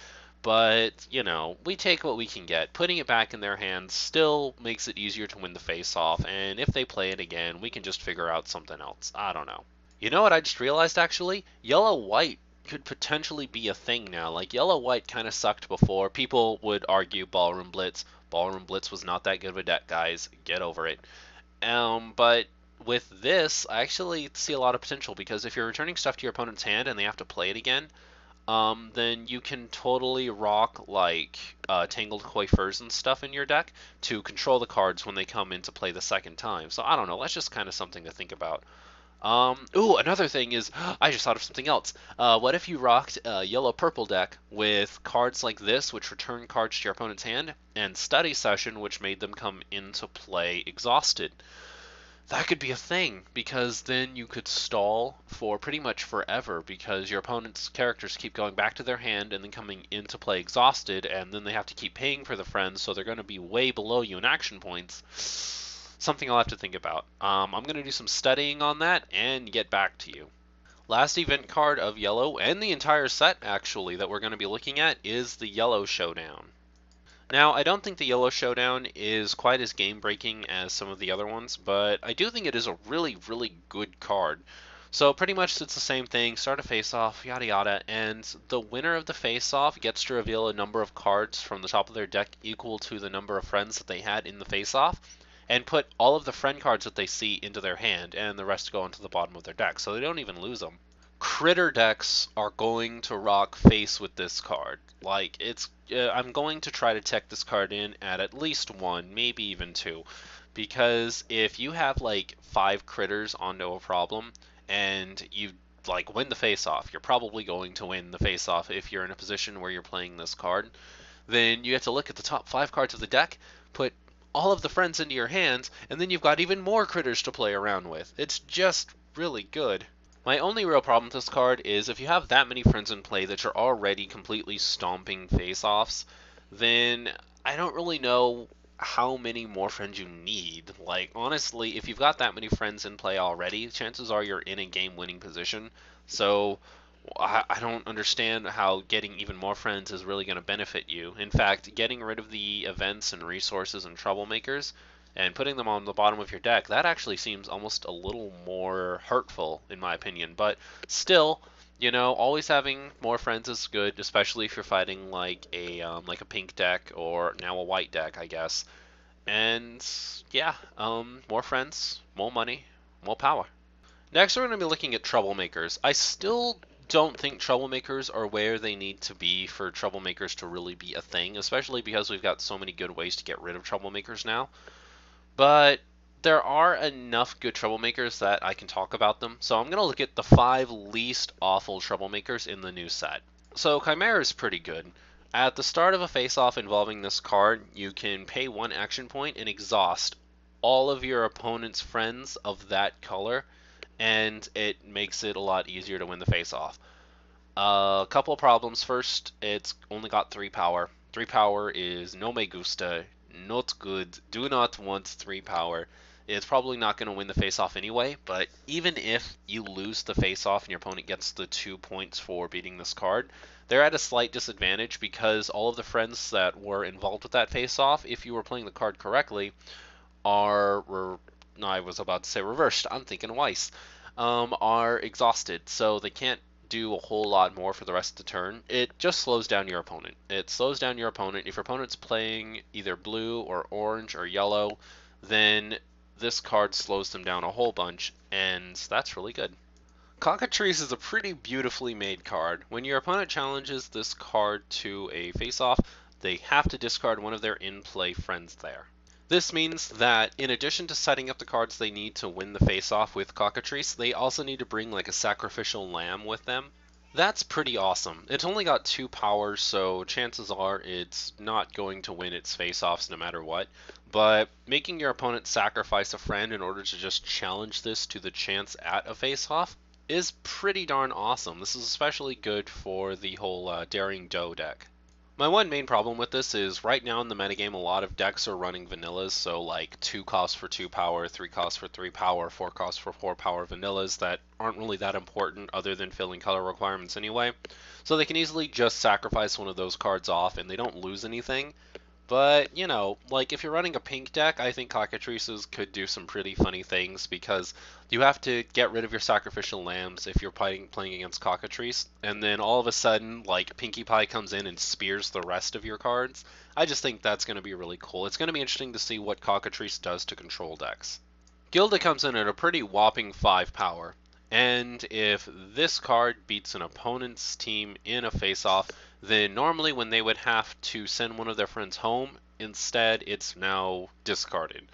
but, you know, we take what we can get. Putting it back in their hands still makes it easier to win the face-off, and if they play it again, we can just figure out something else. I don't know. You know what I just realized, actually? Yellow-white could potentially be a thing now. Like, yellow-white kind of sucked before. People would argue Ballroom Blitz. Ballroom Blitz was not that good of a deck, guys. Get over it. But with this, I actually see a lot of potential, because if you're returning stuff to your opponent's hand and they have to play it again, then you can totally rock, like, Tangled Coiffures and stuff in your deck to control the cards when they come into play the second time. So, I don't know. That's just kind of something to think about. Another thing is, I just thought of something else. What if you rocked a yellow-purple deck with cards like this, which return cards to your opponent's hand, and Study Session, which made them come into play exhausted? That could be a thing, because then you could stall for pretty much forever, because your opponent's characters keep going back to their hand and then coming into play exhausted, and then they have to keep paying for the friends, so they're going to be way below you in action points. Something I'll have to think about. I'm going to do some studying on that and get back to you. Last event card of yellow, and the entire set actually, that we're going to be looking at is the Yellow Showdown. Now, I don't think the Yellow Showdown is quite as game-breaking as some of the other ones, but I do think it is a really, really good card. So pretty much it's the same thing, start a face-off, yada yada, and the winner of the face-off gets to reveal a number of cards from the top of their deck equal to the number of friends that they had in the face-off, and put all of the friend cards that they see into their hand, and the rest go into the bottom of their deck, so they don't even lose them. Critter decks are going to rock face with this card. Like, I'm going to try to tech this card in at least one, maybe even two. Because if you have like 5 critters onto a problem and you like win the face off, you're probably going to win the face off if you're in a position where you're playing this card. Then you have to look at the top 5 cards of the deck, put all of the friends into your hands, and then you've got even more critters to play around with. It's just really good. My only real problem with this card is if you have that many friends in play that you're already completely stomping face-offs, then I don't really know how many more friends you need. Like, honestly, if you've got that many friends in play already, chances are you're in a game-winning position. So I don't understand how getting even more friends is really going to benefit you. In fact, getting rid of the events and resources and troublemakers and putting them on the bottom of your deck, that actually seems almost a little more hurtful in my opinion. But still, always having more friends is good, especially if you're fighting like a pink deck or now a white deck, I guess. And yeah, more friends, more money, more power. Next, we're going to be looking at troublemakers. I still don't think troublemakers are where they need to be for troublemakers to really be a thing, especially because we've got so many good ways to get rid of troublemakers now. But there are enough good troublemakers that I can talk about them. So I'm going to look at the 5 least awful troublemakers in the new set. So Chimera is pretty good. At the start of a face-off involving this card, you can pay 1 action point and exhaust all of your opponent's friends of that color, and it makes it a lot easier to win the face-off. A couple of problems. First, it's only got 3 power. 3 power is no me gusta, not good, do not want 3 power. It's probably not going to win the face-off anyway, but even if you lose the face-off and your opponent gets the 2 points for beating this card, they're at a slight disadvantage because all of the friends that were involved with that face-off, if you were playing the card correctly, I was about to say reversed, I'm thinking Weiss, are exhausted, so they can't do a whole lot more for the rest of the turn. It just slows down your opponent. It slows down your opponent. If your opponent's playing either blue or orange or yellow, then this card slows them down a whole bunch, and that's really good. Cockatrice is a pretty beautifully made card. When your opponent challenges this card to a face-off, they have to discard one of their in-play friends there. This means that in addition to setting up the cards they need to win the face-off with Cockatrice, they also need to bring like a sacrificial lamb with them. That's pretty awesome. It's only got 2 powers, so chances are it's not going to win its face-offs no matter what. But making your opponent sacrifice a friend in order to just challenge this to the chance at a face-off is pretty darn awesome. This is especially good for the whole Daring Doe deck. My one main problem with this is right now in the metagame a lot of decks are running vanillas, so like 2 costs for 2 power, 3 costs for 3 power, 4 costs for 4 power vanillas that aren't really that important other than filling color requirements anyway. So they can easily just sacrifice one of those cards off and they don't lose anything. But, like if you're running a pink deck, I think Cockatrices could do some pretty funny things because you have to get rid of your sacrificial lambs if you're playing against Cockatrice, and then all of a sudden, like, Pinkie Pie comes in and spears the rest of your cards. I just think that's going to be really cool. It's going to be interesting to see what Cockatrice does to control decks. Gilda comes in at a pretty whopping 5 power. And if this card beats an opponent's team in a face-off, then normally when they would have to send one of their friends home, instead it's now discarded.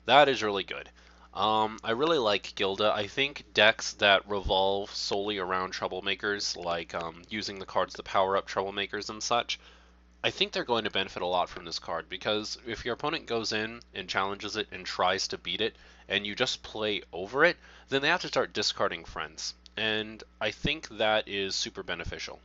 That is really good. I really like Gilda. I think decks that revolve solely around troublemakers, like using the cards to power up troublemakers and such, I think they're going to benefit a lot from this card, because if your opponent goes in and challenges it and tries to beat it, and you just play over it, then they have to start discarding friends. And I think that is super beneficial.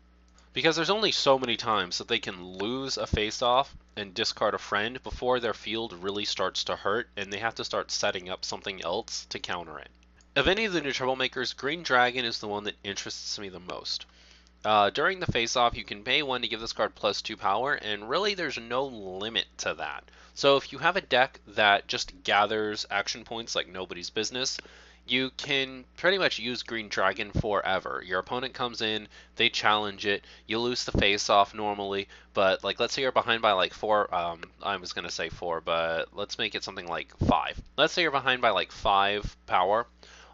Because there's only so many times that they can lose a face-off and discard a friend before their field really starts to hurt, and they have to start setting up something else to counter it. Of any of the new troublemakers, Green Dragon is the one that interests me the most. During the face-off, you can pay 1 to give this card plus 2 power, and really there's no limit to that. So if you have a deck that just gathers action points like nobody's business, you can pretty much use Green Dragon forever. Your opponent comes in, they challenge it, you lose the face off normally, but like let's say you're behind by like 4, I was gonna say 4, but let's make it something like 5. Let's say you're behind by like 5 power.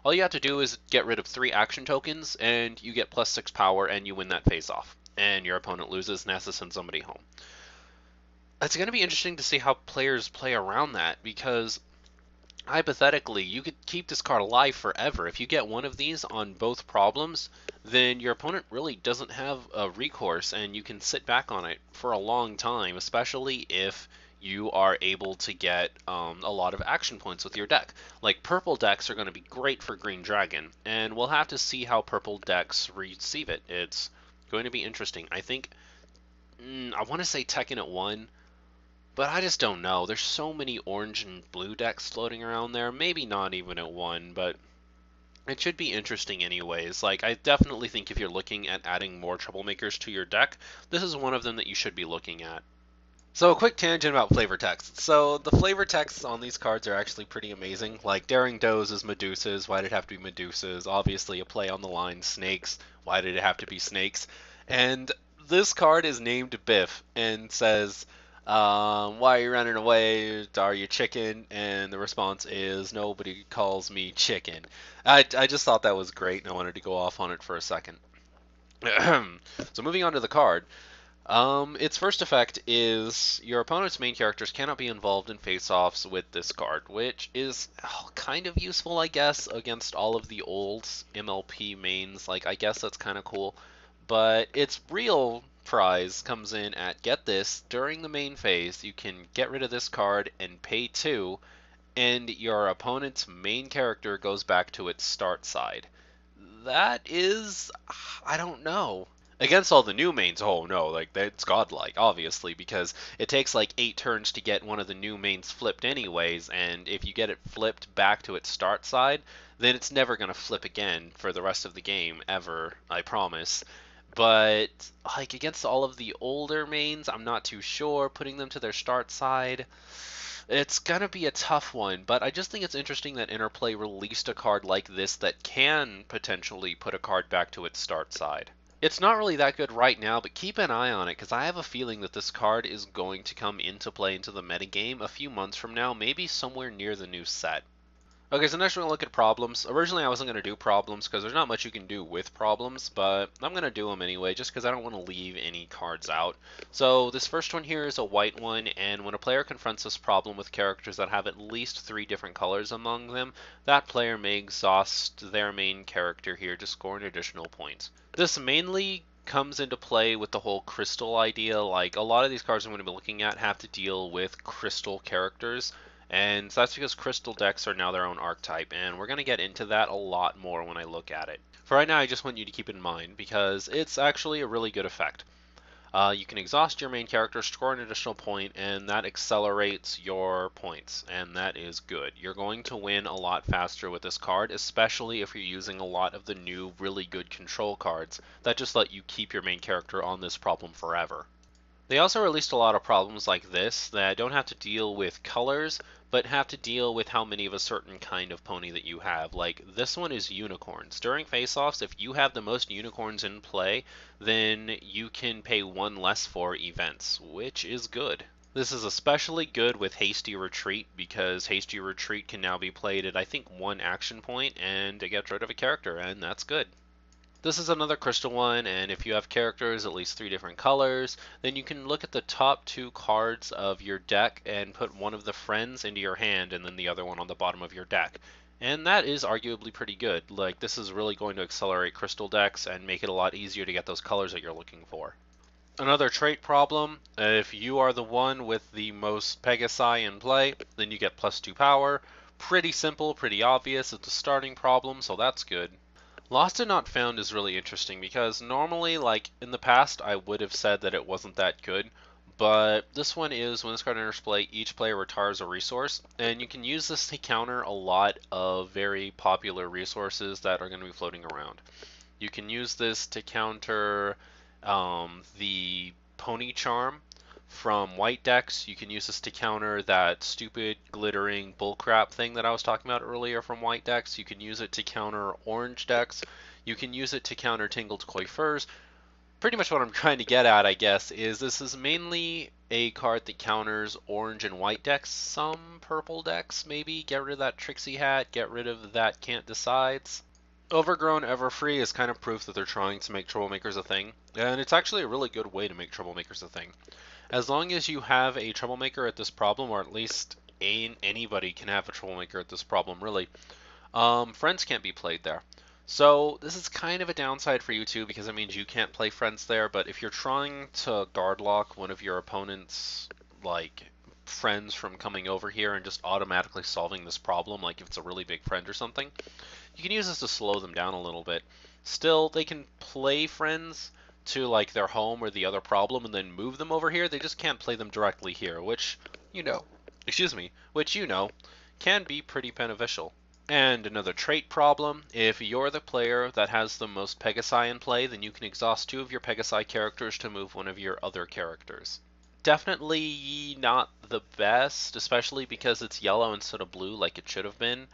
All you have to do is get rid of 3 action tokens, and you get plus 6 power, and you win that face off. And your opponent loses and has to send somebody home. It's going to be interesting to see how players play around that, because hypothetically, you could keep this card alive forever. If you get one of these on both problems, then your opponent really doesn't have a recourse, and you can sit back on it for a long time, especially if you are able to get a lot of action points with your deck. Like, purple decks are going to be great for Green Dragon, and we'll have to see how purple decks receive it. It's going to be interesting. I think, I want to say Tekken at 1, but I just don't know. There's so many orange and blue decks floating around there. Maybe not even at 1, but it should be interesting anyways. Like, I definitely think if you're looking at adding more troublemakers to your deck, this is one of them that you should be looking at. So a quick tangent about flavor text. So the flavor texts on these cards are actually pretty amazing. Like Daring Does is Medusas. Why did it have to be Medusas? Obviously a play on the line Snakes. Why did it have to be Snakes? And this card is named Biff and says, why are you running away? Are you chicken? And the response is, nobody calls me chicken. I just thought that was great, and I wanted to go off on it for a second. So moving on to the card. Its first effect is your opponent's main characters cannot be involved in face-offs with this card, which is kind of useful, I guess, against all of the old MLP mains. Like, I guess that's kind of cool. But its real prize comes in at, get this, during the main phase, you can get rid of this card and pay 2, and your opponent's main character goes back to its start side. That is, I don't know. Against all the new mains, oh no, like that's godlike, obviously, because it takes like 8 turns to get one of the new mains flipped anyways, and if you get it flipped back to its start side, then it's never going to flip again for the rest of the game, ever, I promise. But, like, against all of the older mains, I'm not too sure. Putting them to their start side, it's going to be a tough one. But I just think it's interesting that Interplay released a card like this that can potentially put a card back to its start side. It's not really that good right now, but keep an eye on it, because I have a feeling that this card is going to come into play into the metagame a few months from now, maybe somewhere near the new set. Okay, so next we're going to look at problems. Originally I wasn't going to do problems because there's not much you can do with problems, but I'm going to do them anyway just because I don't want to leave any cards out. So this first one here is a white one, and when a player confronts this problem with characters that have at least 3 different colors among them, that player may exhaust their main character here to score an additional point. This mainly comes into play with the whole crystal idea. Like, a lot of these cards I'm going to be looking at have to deal with crystal characters. And that's because crystal decks are now their own archetype, and we're going to get into that a lot more when I look at it. For right now, I just want you to keep it in mind, because it's actually a really good effect. You can exhaust your main character, score an additional point, and that accelerates your points, and that is good. You're going to win a lot faster with this card, especially if you're using a lot of the new really good control cards that just let you keep your main character on this problem forever. They also released a lot of problems like this that don't have to deal with colors, but have to deal with how many of a certain kind of pony that you have. Like, this one is unicorns. During face-offs, if you have the most unicorns in play, then you can pay 1 less for events, which is good. This is especially good with Hasty Retreat, because Hasty Retreat can now be played at, I think, 1 action point, and it gets rid of a character, and that's good. This is another crystal one, and if you have characters at least 3 different colors, then you can look at the top 2 cards of your deck and put one of the friends into your hand and then the other one on the bottom of your deck. And that is arguably pretty good. Like, this is really going to accelerate crystal decks and make it a lot easier to get those colors that you're looking for. Another trait problem, if you are the one with the most Pegasi in play, then you get plus 2 power. Pretty simple, pretty obvious. It's a starting problem, so that's good. Lost and Not Found is really interesting because normally, like in the past, I would have said that it wasn't that good, but this one is, when this card enters play, each player retires a resource, and you can use this to counter a lot of very popular resources that are going to be floating around. You can use this to counter the Pony Charm. from white decks. You can use this to counter that stupid glittering bullcrap thing that I was talking about earlier from white decks. You can use it to counter orange decks. You can use it to counter Tingled Coiffeurs. Pretty much what I'm trying to get at, I guess, is this is mainly a card that counters orange and white decks, some purple decks maybe. Get rid of that Trixie Hat, get rid of that Can't Decides. Overgrown Everfree is kind of proof that they're trying to make troublemakers a thing, and it's actually a really good way to make troublemakers a thing. As long as you have a troublemaker at this problem, or at least anybody can have a troublemaker at this problem, really, friends can't be played there. So this is kind of a downside for you too, because it means you can't play friends there, but if you're trying to guard lock one of your opponent's, like, friends from coming over here and just automatically solving this problem, like if it's a really big friend or something, you can use this to slow them down a little bit. Still, they can play friends to like their home or the other problem and then move them over here. They just can't play them directly here, which, can be pretty beneficial. And another trait problem, if you're the player that has the most Pegasi in play, then you can exhaust 2 of your Pegasi characters to move one of your other characters. Definitely not the best, especially because it's yellow instead of blue like it should have been.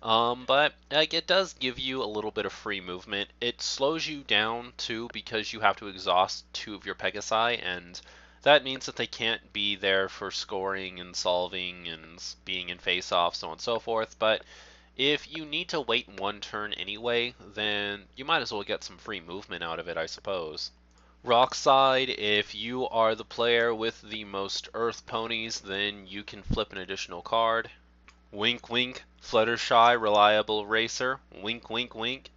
But like, it does give you a little bit of free movement. It slows you down too because you have to exhaust 2 of your Pegasi, and that means that they can't be there for scoring and solving and being in face-off, so on and so forth. But if you need to wait 1 turn anyway, then you might as well get some free movement out of it, I suppose. Rock side, if you are the player with the most Earth ponies, then you can flip an additional card. Wink wink, Fluttershy, reliable racer. Wink wink wink.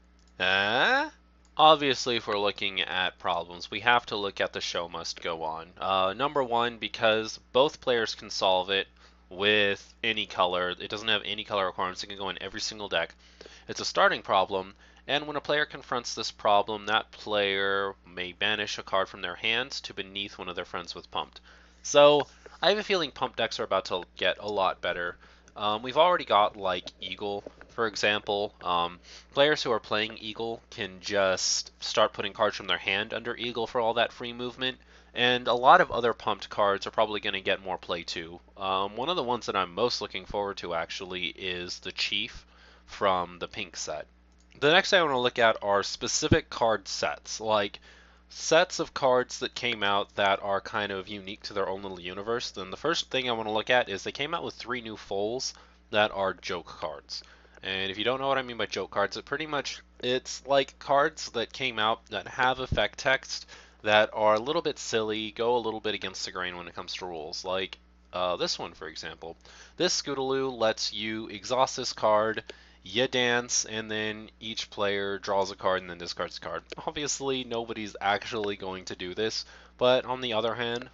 Obviously, if we're looking at problems, we have to look at the show must go on. Number 1, because both players can solve it with any color. It doesn't have any color requirements. It can go in every single deck. It's a starting problem, and when a player confronts this problem, that player may banish a card from their hands to beneath one of their friends with pumped. So, I have a feeling pump decks are about to get a lot better. We've already got, like, Eagle, for example. Players who are playing Eagle can just start putting cards from their hand under Eagle for all that free movement. And a lot of other pumped cards are probably going to get more play too. One of the ones that I'm most looking forward to, actually, is the Chief from the pink set. The next thing I want to look at are specific card sets, like sets of cards that came out that are kind of unique to their own little universe. Then the first thing I want to look at is they came out with 3 new foals that are joke cards. And if you don't know what I mean by joke cards, it's like cards that came out that have effect text that are a little bit silly, go a little bit against the grain when it comes to rules. Like this one, for example. This Scootaloo lets you exhaust this card, you dance, and then each player draws a card and then discards a card. Obviously, nobody's actually going to do this, but on the other hand,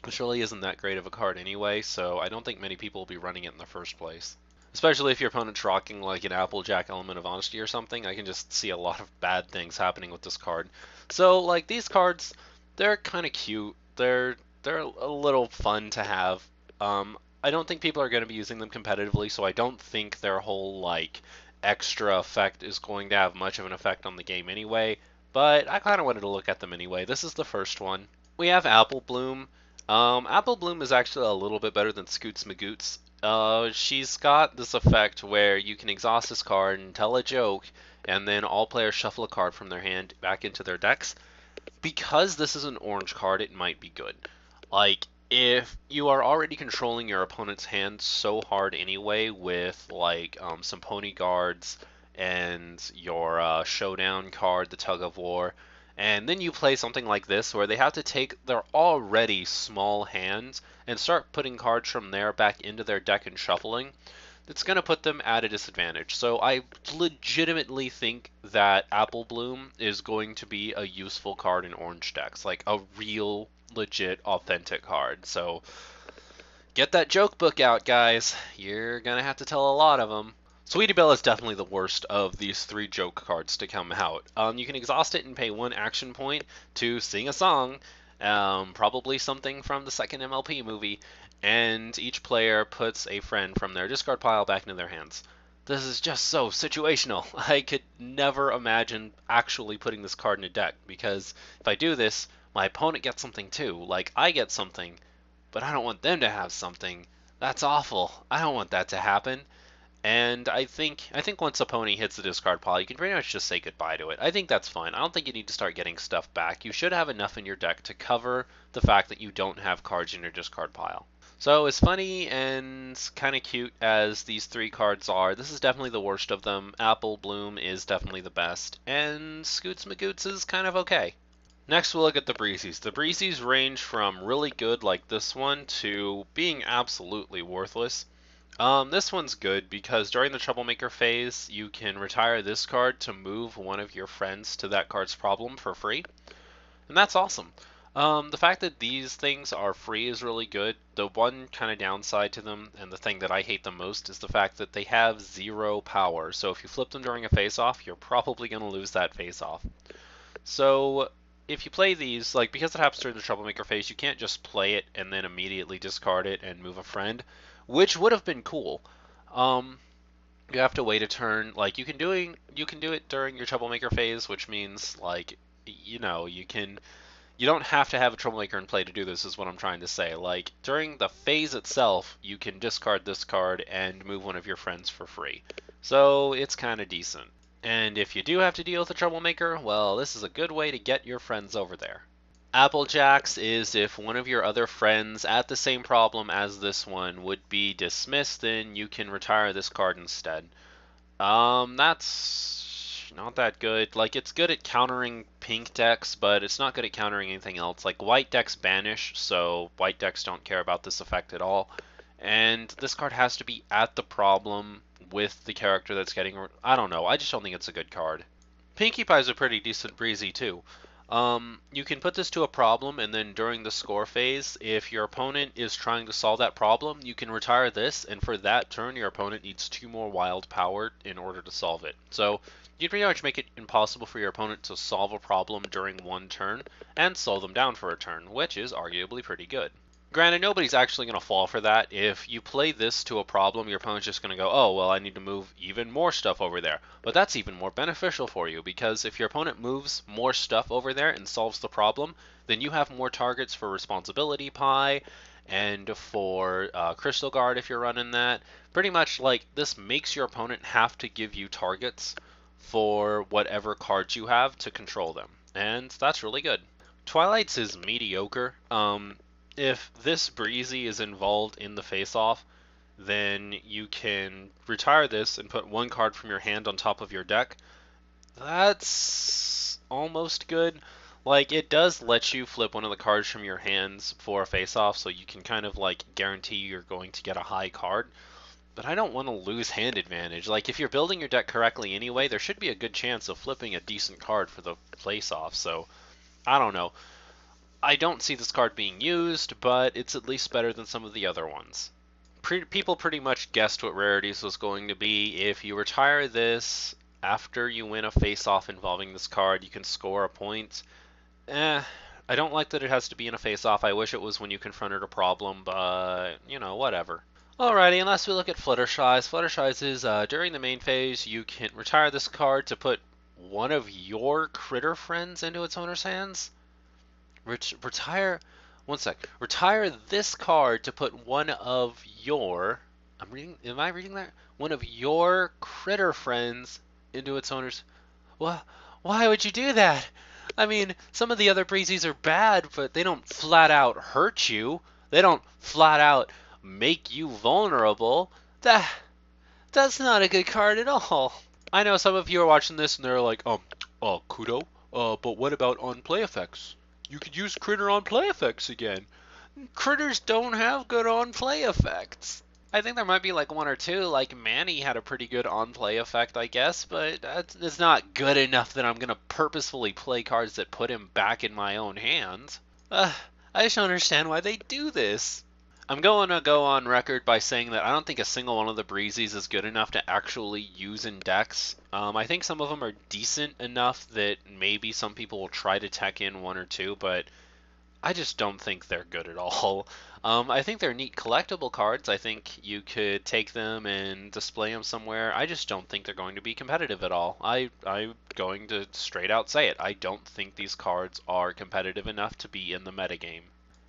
this really isn't that great of a card anyway, so I don't think many people will be running it in the first place. Especially if your opponent's rocking like an Applejack Element of Honesty or something, I can just see a lot of bad things happening with this card. So, like, these cards, they're kind of cute. They're a little fun to have. I don't think people are going to be using them competitively, so I don't think their whole, like, extra effect is going to have much of an effect on the game anyway, but I kind of wanted to look at them anyway. This is the first one. We have Apple Bloom. Apple Bloom is actually a little bit better than Scoots Magoots. She's got this effect where you can exhaust this card and tell a joke, and then all players shuffle a card from their hand back into their decks. Because this is an orange card, it might be good. Like, if you are already controlling your opponent's hand so hard anyway with, like, some pony guards and your Showdown card, the Tug of War, and then you play something like this where they have to take their already small hands and start putting cards from there back into their deck and shuffling, it's going to put them at a disadvantage. So I legitimately think that Apple Bloom is going to be a useful card in orange decks, like a real, legit, authentic card. So get that joke book out, guys. You're going to have to tell a lot of them. Sweetie Belle is definitely the worst of these 3 joke cards to come out. You can exhaust it and pay 1 action point to sing a song, probably something from the second MLP movie, and each player puts a friend from their discard pile back into their hands. This is just so situational. I could never imagine actually putting this card in a deck, because if I do this, my opponent gets something too. Like, I get something, but I don't want them to have something. That's awful. I don't want that to happen. And I think once a pony hits the discard pile, you can pretty much just say goodbye to it. I think that's fine. I don't think you need to start getting stuff back. You should have enough in your deck to cover the fact that you don't have cards in your discard pile. So as funny and kind of cute as these 3 cards are, this is definitely the worst of them. Apple Bloom is definitely the best, and Scoots Magoots is kind of okay. Next we'll look at the breezies. The breezies range from really good like this one to being absolutely worthless. This one's good because during the Troublemaker phase, you can retire this card to move one of your friends to that card's problem for free, and that's awesome. The fact that these things are free is really good. The one kind of downside to them, and the thing that I hate the most, is the fact that they have 0 power. So if you flip them during a face-off, you're probably going to lose that face-off. So if you play these, like, because it happens during the Troublemaker phase, you can't just play it and then immediately discard it and move a friend, which would have been cool. You have to wait a turn. Like, you can do it during your Troublemaker phase, which means, like, you don't have to have a Troublemaker in play to do this, is what I'm trying to say. Like, during the phase itself, you can discard this card and move one of your friends for free. So it's kind of decent. And if you do have to deal with a Troublemaker, well, this is a good way to get your friends over there. Applejacks is if one of your other friends at the same problem as this one would be dismissed, then you can retire this card instead. That's not that good. Like, it's good at countering pink decks, but it's not good at countering anything else. Like, white decks banish, so white decks don't care about this effect at all. And this card has to be at the problem with the character that's getting... I don't know. I just don't think it's a good card. Pinkie Pie is a pretty decent breezy, too. You can put this to a problem, and then during the score phase, if your opponent is trying to solve that problem, you can retire this, and for that turn, your opponent needs 2 more wild power in order to solve it. So, you can pretty much make it impossible for your opponent to solve a problem during one turn, and slow them down for a turn, which is arguably pretty good. Granted, nobody's actually going to fall for that. If you play this to a problem, your opponent's just going to go, oh, well, I need to move even more stuff over there. But that's even more beneficial for you, because if your opponent moves more stuff over there and solves the problem, then you have more targets for Responsibility Pie and for Crystal Guard if you're running that. Pretty much, like, this makes your opponent have to give you targets for whatever cards you have to control them. And that's really good. Twilights is mediocre. If this Breezie is involved in the face-off, then you can retire this and put 1 card from your hand on top of your deck. That's almost good. Like, it does let you flip one of the cards from your hands for a face-off, so you can kind of, like, guarantee you're going to get a high card. But I don't want to lose hand advantage. Like, if you're building your deck correctly anyway, there should be a good chance of flipping a decent card for the face-off, so I don't know. I don't see this card being used, but it's at least better than some of the other ones. People pretty much guessed what Rarities was going to be. If you retire this after you win a face-off involving this card, you can score a point. I don't like that it has to be in a face-off. I wish it was when you confronted a problem, but, you know, whatever. Alrighty, unless we look at Fluttershy's. Fluttershy's is, during the main phase, you can retire this card to put one of your critter friends into its owner's hands. Retire this card to put one of your... Am I reading that? One of your critter friends into its owner's... Well, why would you do that? I mean, some of the other breezies are bad, but they don't flat out hurt you. They don't flat out make you vulnerable. That's not a good card at all. I know some of you are watching this and they're like, Kudou, but what about on play effects? You could use critter on play effects again. Critters don't have good on play effects. I think there might be like 1 or 2, like Manny had a pretty good on play effect, I guess, but it's not good enough that I'm going to purposefully play cards that put him back in my own hands. I just don't understand why they do this. I'm going to go on record by saying that I don't think a single one of the breezies is good enough to actually use in decks. I think some of them are decent enough that maybe some people will try to tech in 1 or 2, but I just don't think they're good at all. I think they're neat collectible cards. I think you could take them and display them somewhere. I just don't think they're going to be competitive at all. I'm going to straight out say it. I don't think these cards are competitive enough to be in the metagame.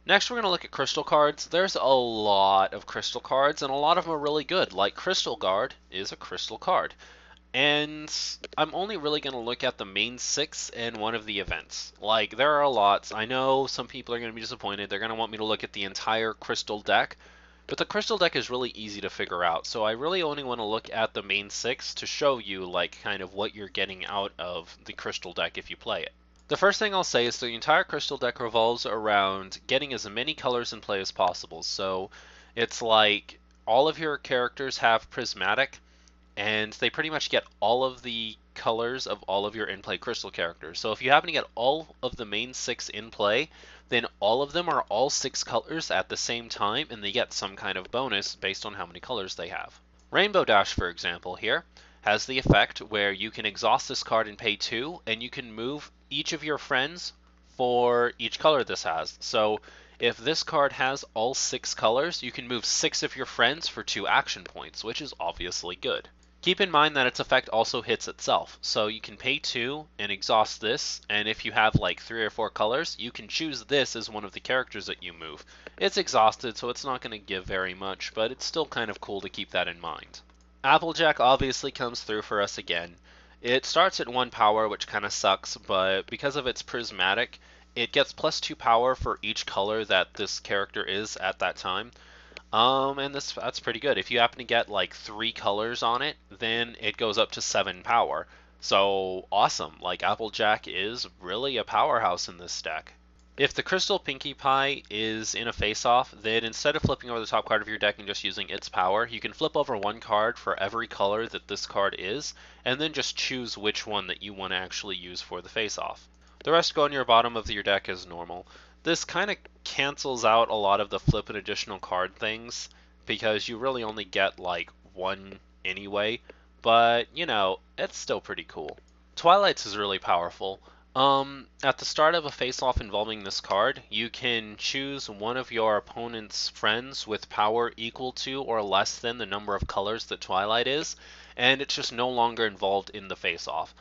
Next, we're going to look at crystal cards. There's a lot of crystal cards, and a lot of them are really good. Like Crystal Guard is a crystal card. And I'm only really going to look at the main 6 and one of the events. Like, there are lots. I know some people are going to be disappointed. They're going to want me to look at the entire crystal deck. But the crystal deck is really easy to figure out. So I really only want to look at the main 6 to show you, like, kind of what you're getting out of the crystal deck if you play it. The first thing I'll say is the entire crystal deck revolves around getting as many colors in play as possible. So it's like all of your characters have prismatic, and they pretty much get all of the colors of all of your in-play crystal characters. So if you happen to get all of the main 6 in play, then all of them are all 6 colors at the same time, and they get some kind of bonus based on how many colors they have. Rainbow Dash, for example, here has the effect where you can exhaust this card and pay 2, and you can move each of your friends for each color this has. So if this card has all 6 colors, you can move 6 of your friends for 2 action points, which is obviously good. Keep in mind that its effect also hits itself, so you can pay 2 and exhaust this, and if you have like 3 or 4 colors, you can choose this as one of the characters that you move. It's exhausted, so it's not going to give very much, but it's still kind of cool to keep that in mind. Applejack obviously comes through for us again. It starts at 1 power, which kind of sucks, but because of its prismatic, it gets +2 power for each color that this character is at that time. And that's pretty good. If you happen to get like 3 colors on it, then it goes up to 7 power. So awesome. Like Applejack is really a powerhouse in this deck. If the Crystal Pinkie Pie is in a face-off, then instead of flipping over the top card of your deck and just using its power, you can flip over 1 card for every color that this card is, and then just choose which one that you want to actually use for the face-off. The rest go on your bottom of your deck as normal. This kind of cancels out a lot of the flip an additional card things, because you really only get like 1 anyway, but you know, it's still pretty cool. Twilights is really powerful. At the start of a face-off involving this card, you can choose one of your opponent's friends with power equal to or less than the number of colors that Twilight is, and it's just no longer involved in the face-off.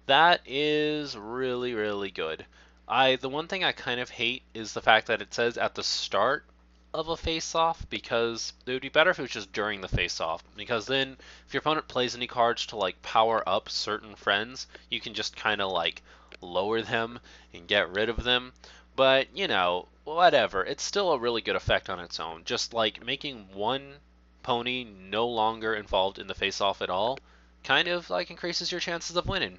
That is really, really good. The one thing I kind of hate is the fact that it says at the start of a face-off, because it would be better if it was just during the face-off, because then if your opponent plays any cards to like power up certain friends, you can just kind of like lower them and get rid of them. But, you know, whatever. It's still a really good effect on its own. Just like making one pony no longer involved in the face-off at all kind of like increases your chances of winning.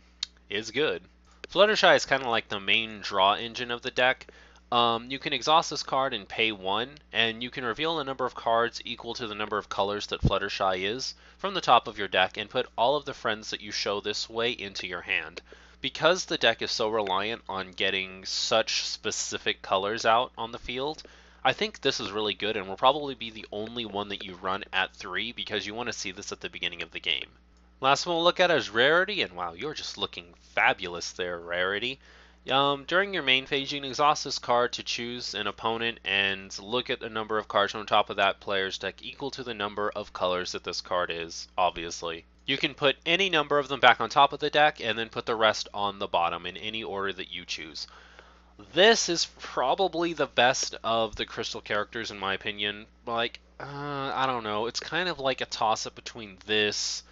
Is good. Fluttershy is kind of like the main draw engine of the deck. You can exhaust this card and pay 1, and you can reveal a number of cards equal to the number of colors that Fluttershy is from the top of your deck and put all of the friends that you show this way into your hand. Because the deck is so reliant on getting such specific colors out on the field, I think this is really good and will probably be the only one that you run at 3 because you want to see this at the beginning of the game. Last one we'll look at is Rarity, and wow, you're just looking fabulous there, Rarity. During your main phase, you can exhaust this card to choose an opponent and look at the number of cards on top of that player's deck equal to the number of colors that this card is, obviously. You can put any number of them back on top of the deck and then put the rest on the bottom in any order that you choose. This is probably the best of the crystal characters in my opinion. Like, I don't know, it's kind of like a toss-up between this,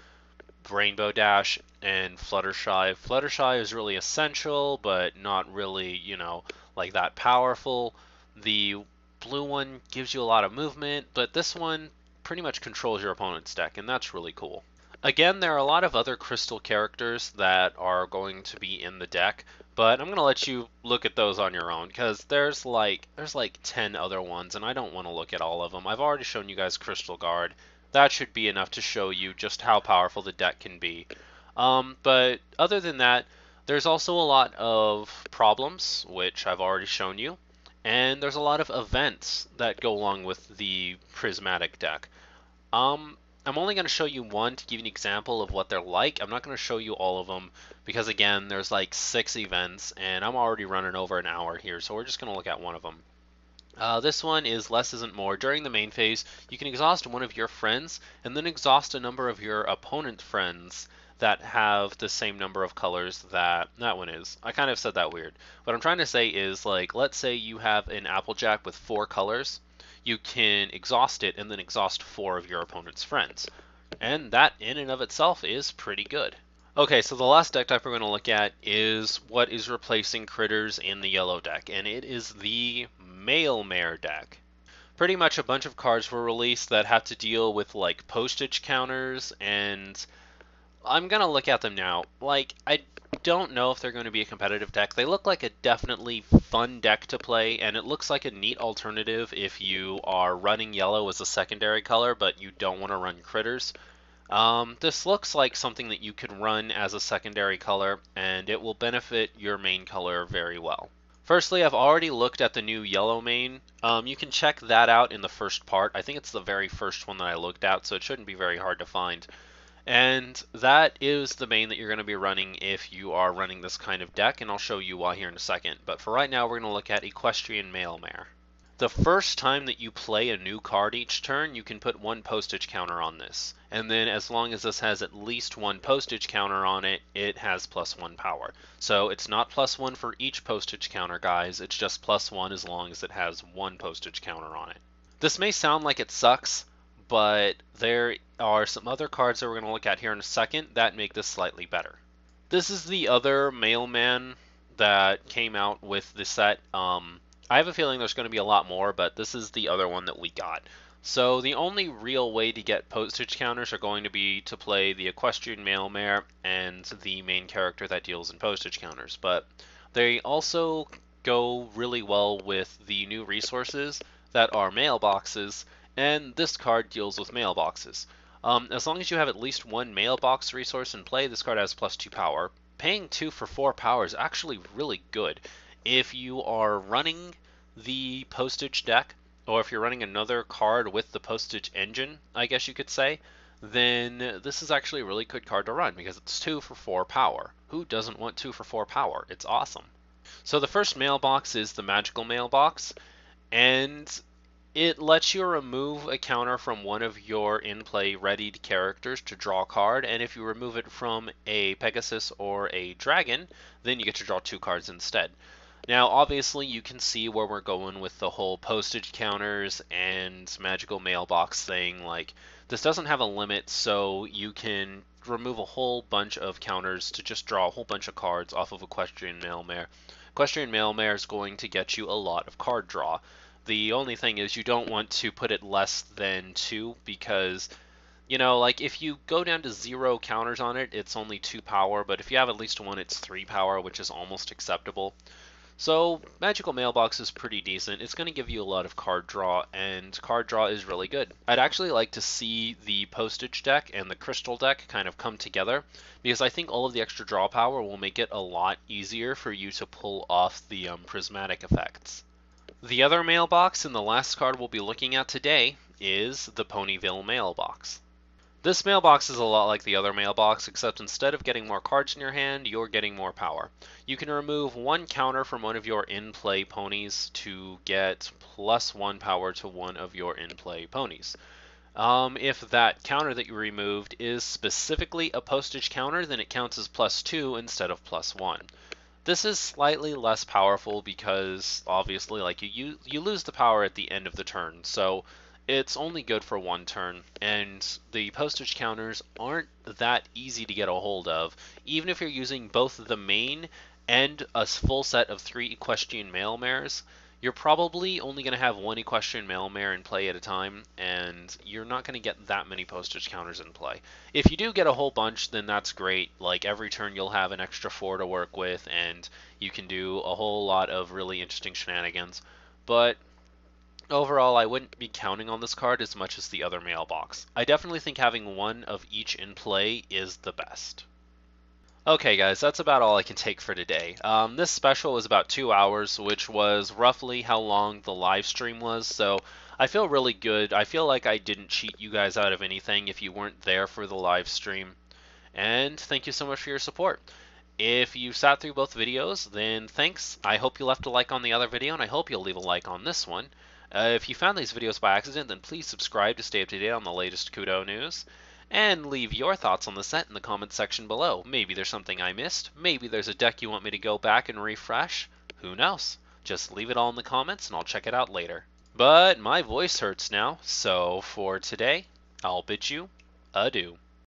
Rainbow Dash, and Fluttershy. Fluttershy is really essential, but not really, you know, like that powerful. The blue one gives you a lot of movement, but this one pretty much controls your opponent's deck, and that's really cool. Again, there are a lot of other crystal characters that are going to be in the deck, but I'm going to let you look at those on your own, because there's like 10 other ones, and I don't want to look at all of them. I've already shown you guys Crystal Guard. That should be enough to show you just how powerful the deck can be. But other than that, there's also a lot of problems, which I've already shown you, and there's a lot of events that go along with the prismatic deck. I'm only going to show you one to give you an example of what they're like. I'm not going to show you all of them because, again, there's like 6 events, and I'm already running over an hour here, so we're just going to look at one of them. This one is Less Isn't More. During the main phase, you can exhaust one of your friends, and then exhaust a number of your opponent friends that have the same number of colors that that one is. I kind of said that weird. What I'm trying to say is, like, let's say you have an Applejack with 4 colors. You can exhaust it and then exhaust 4 of your opponent's friends. And that in and of itself is pretty good. Okay, so the last deck type we're going to look at is what is replacing critters in the yellow deck, and it is the Male Mare deck. Pretty much a bunch of cards were released that have to deal with like postage counters, and I'm going to look at them now. Like, I don't know if they're going to be a competitive deck. They look like a definitely fun deck to play, and it looks like a neat alternative if you are running yellow as a secondary color, but you don't want to run critters. This looks like something that you could run as a secondary color, and it will benefit your main color very well. Firstly, I've already looked at the new yellow main. You can check that out in the first part. I think it's the very first one that I looked at, so it shouldn't be very hard to find. And that is the main that you're going to be running if you are running this kind of deck, and I'll show you why here in a second. But for right now, we're going to look at Equestrian Male Mare. The first time that you play a new card each turn, you can put 1 postage counter on this. And then as long as this has at least 1 postage counter on it, it has +1 power. So it's not +1 for each postage counter, guys. It's just +1 as long as it has 1 postage counter on it. This may sound like it sucks, but there are some other cards that we're going to look at here in a second that make this slightly better. This is the other mailman that came out with the set. I have a feeling there's going to be a lot more, but this is the other one that we got. So the only real way to get postage counters are going to be to play the Equestrian Male Mare and the main character that deals in postage counters. But they also go really well with the new resources that are mailboxes, and this card deals with mailboxes. As long as you have at least 1 mailbox resource in play, this card has +2 power. Paying 2 for 4 power is actually really good. If you are running the postage deck, or if you're running another card with the postage engine, I guess you could say, then this is actually a really good card to run because it's 2 for 4 power. Who doesn't want 2 for 4 power? It's awesome. So the first mailbox is the magical mailbox, and it lets you remove a counter from one of your in-play readied characters to draw a card, and if you remove it from a Pegasus or a Dragon, then you get to draw 2 cards instead. Now, obviously, you can see where we're going with the whole postage counters and magical mailbox thing. Like, this doesn't have a limit, so you can remove a whole bunch of counters to just draw a whole bunch of cards off of Equestrian Male Mare. Equestrian Male Mare is going to get you a lot of card draw. The only thing is you don't want to put it less than 2 because, you know, like if you go down to 0 counters on it, it's only 2 power, but if you have at least 1, it's 3 power, which is almost acceptable. So Magical Mailbox is pretty decent. It's going to give you a lot of card draw, and card draw is really good. I'd actually like to see the Postage deck and the Crystal deck kind of come together, because I think all of the extra draw power will make it a lot easier for you to pull off the prismatic effects. The other mailbox and the last card we'll be looking at today is the Ponyville Mailbox. This mailbox is a lot like the other mailbox, except instead of getting more cards in your hand, you're getting more power. You can remove 1 counter from one of your in-play ponies to get +1 power to one of your in-play ponies. If that counter that you removed is specifically a postage counter, then it counts as +2 instead of +1. This is slightly less powerful because, obviously, like you lose the power at the end of the turn, so it's only good for 1 turn, and the postage counters aren't that easy to get a hold of. Even if you're using both the main and a full set of 3 Equestrian Male Mares, you're probably only going to have 1 Equestrian Male Mare in play at a time, and you're not going to get that many postage counters in play. If you do get a whole bunch, then that's great. Like, every turn you'll have an extra 4 to work with, and you can do a whole lot of really interesting shenanigans. But overall, I wouldn't be counting on this card as much as the other mailbox. I definitely think having 1 of each in play is the best. Okay, guys, that's about all I can take for today. This special was about 2 hours, which was roughly how long the live stream was, so I feel really good. I feel like I didn't cheat you guys out of anything if you weren't there for the live stream. And thank you so much for your support. If you sat through both videos, then thanks. I hope you left a like on the other video, and I hope you'll leave a like on this one. If you found these videos by accident, then please subscribe to stay up to date on the latest Kudou news. And leave your thoughts on the set in the comments section below. Maybe there's something I missed. Maybe there's a deck you want me to go back and refresh. Who knows? Just leave it all in the comments and I'll check it out later. But my voice hurts now, so for today, I'll bid you adieu.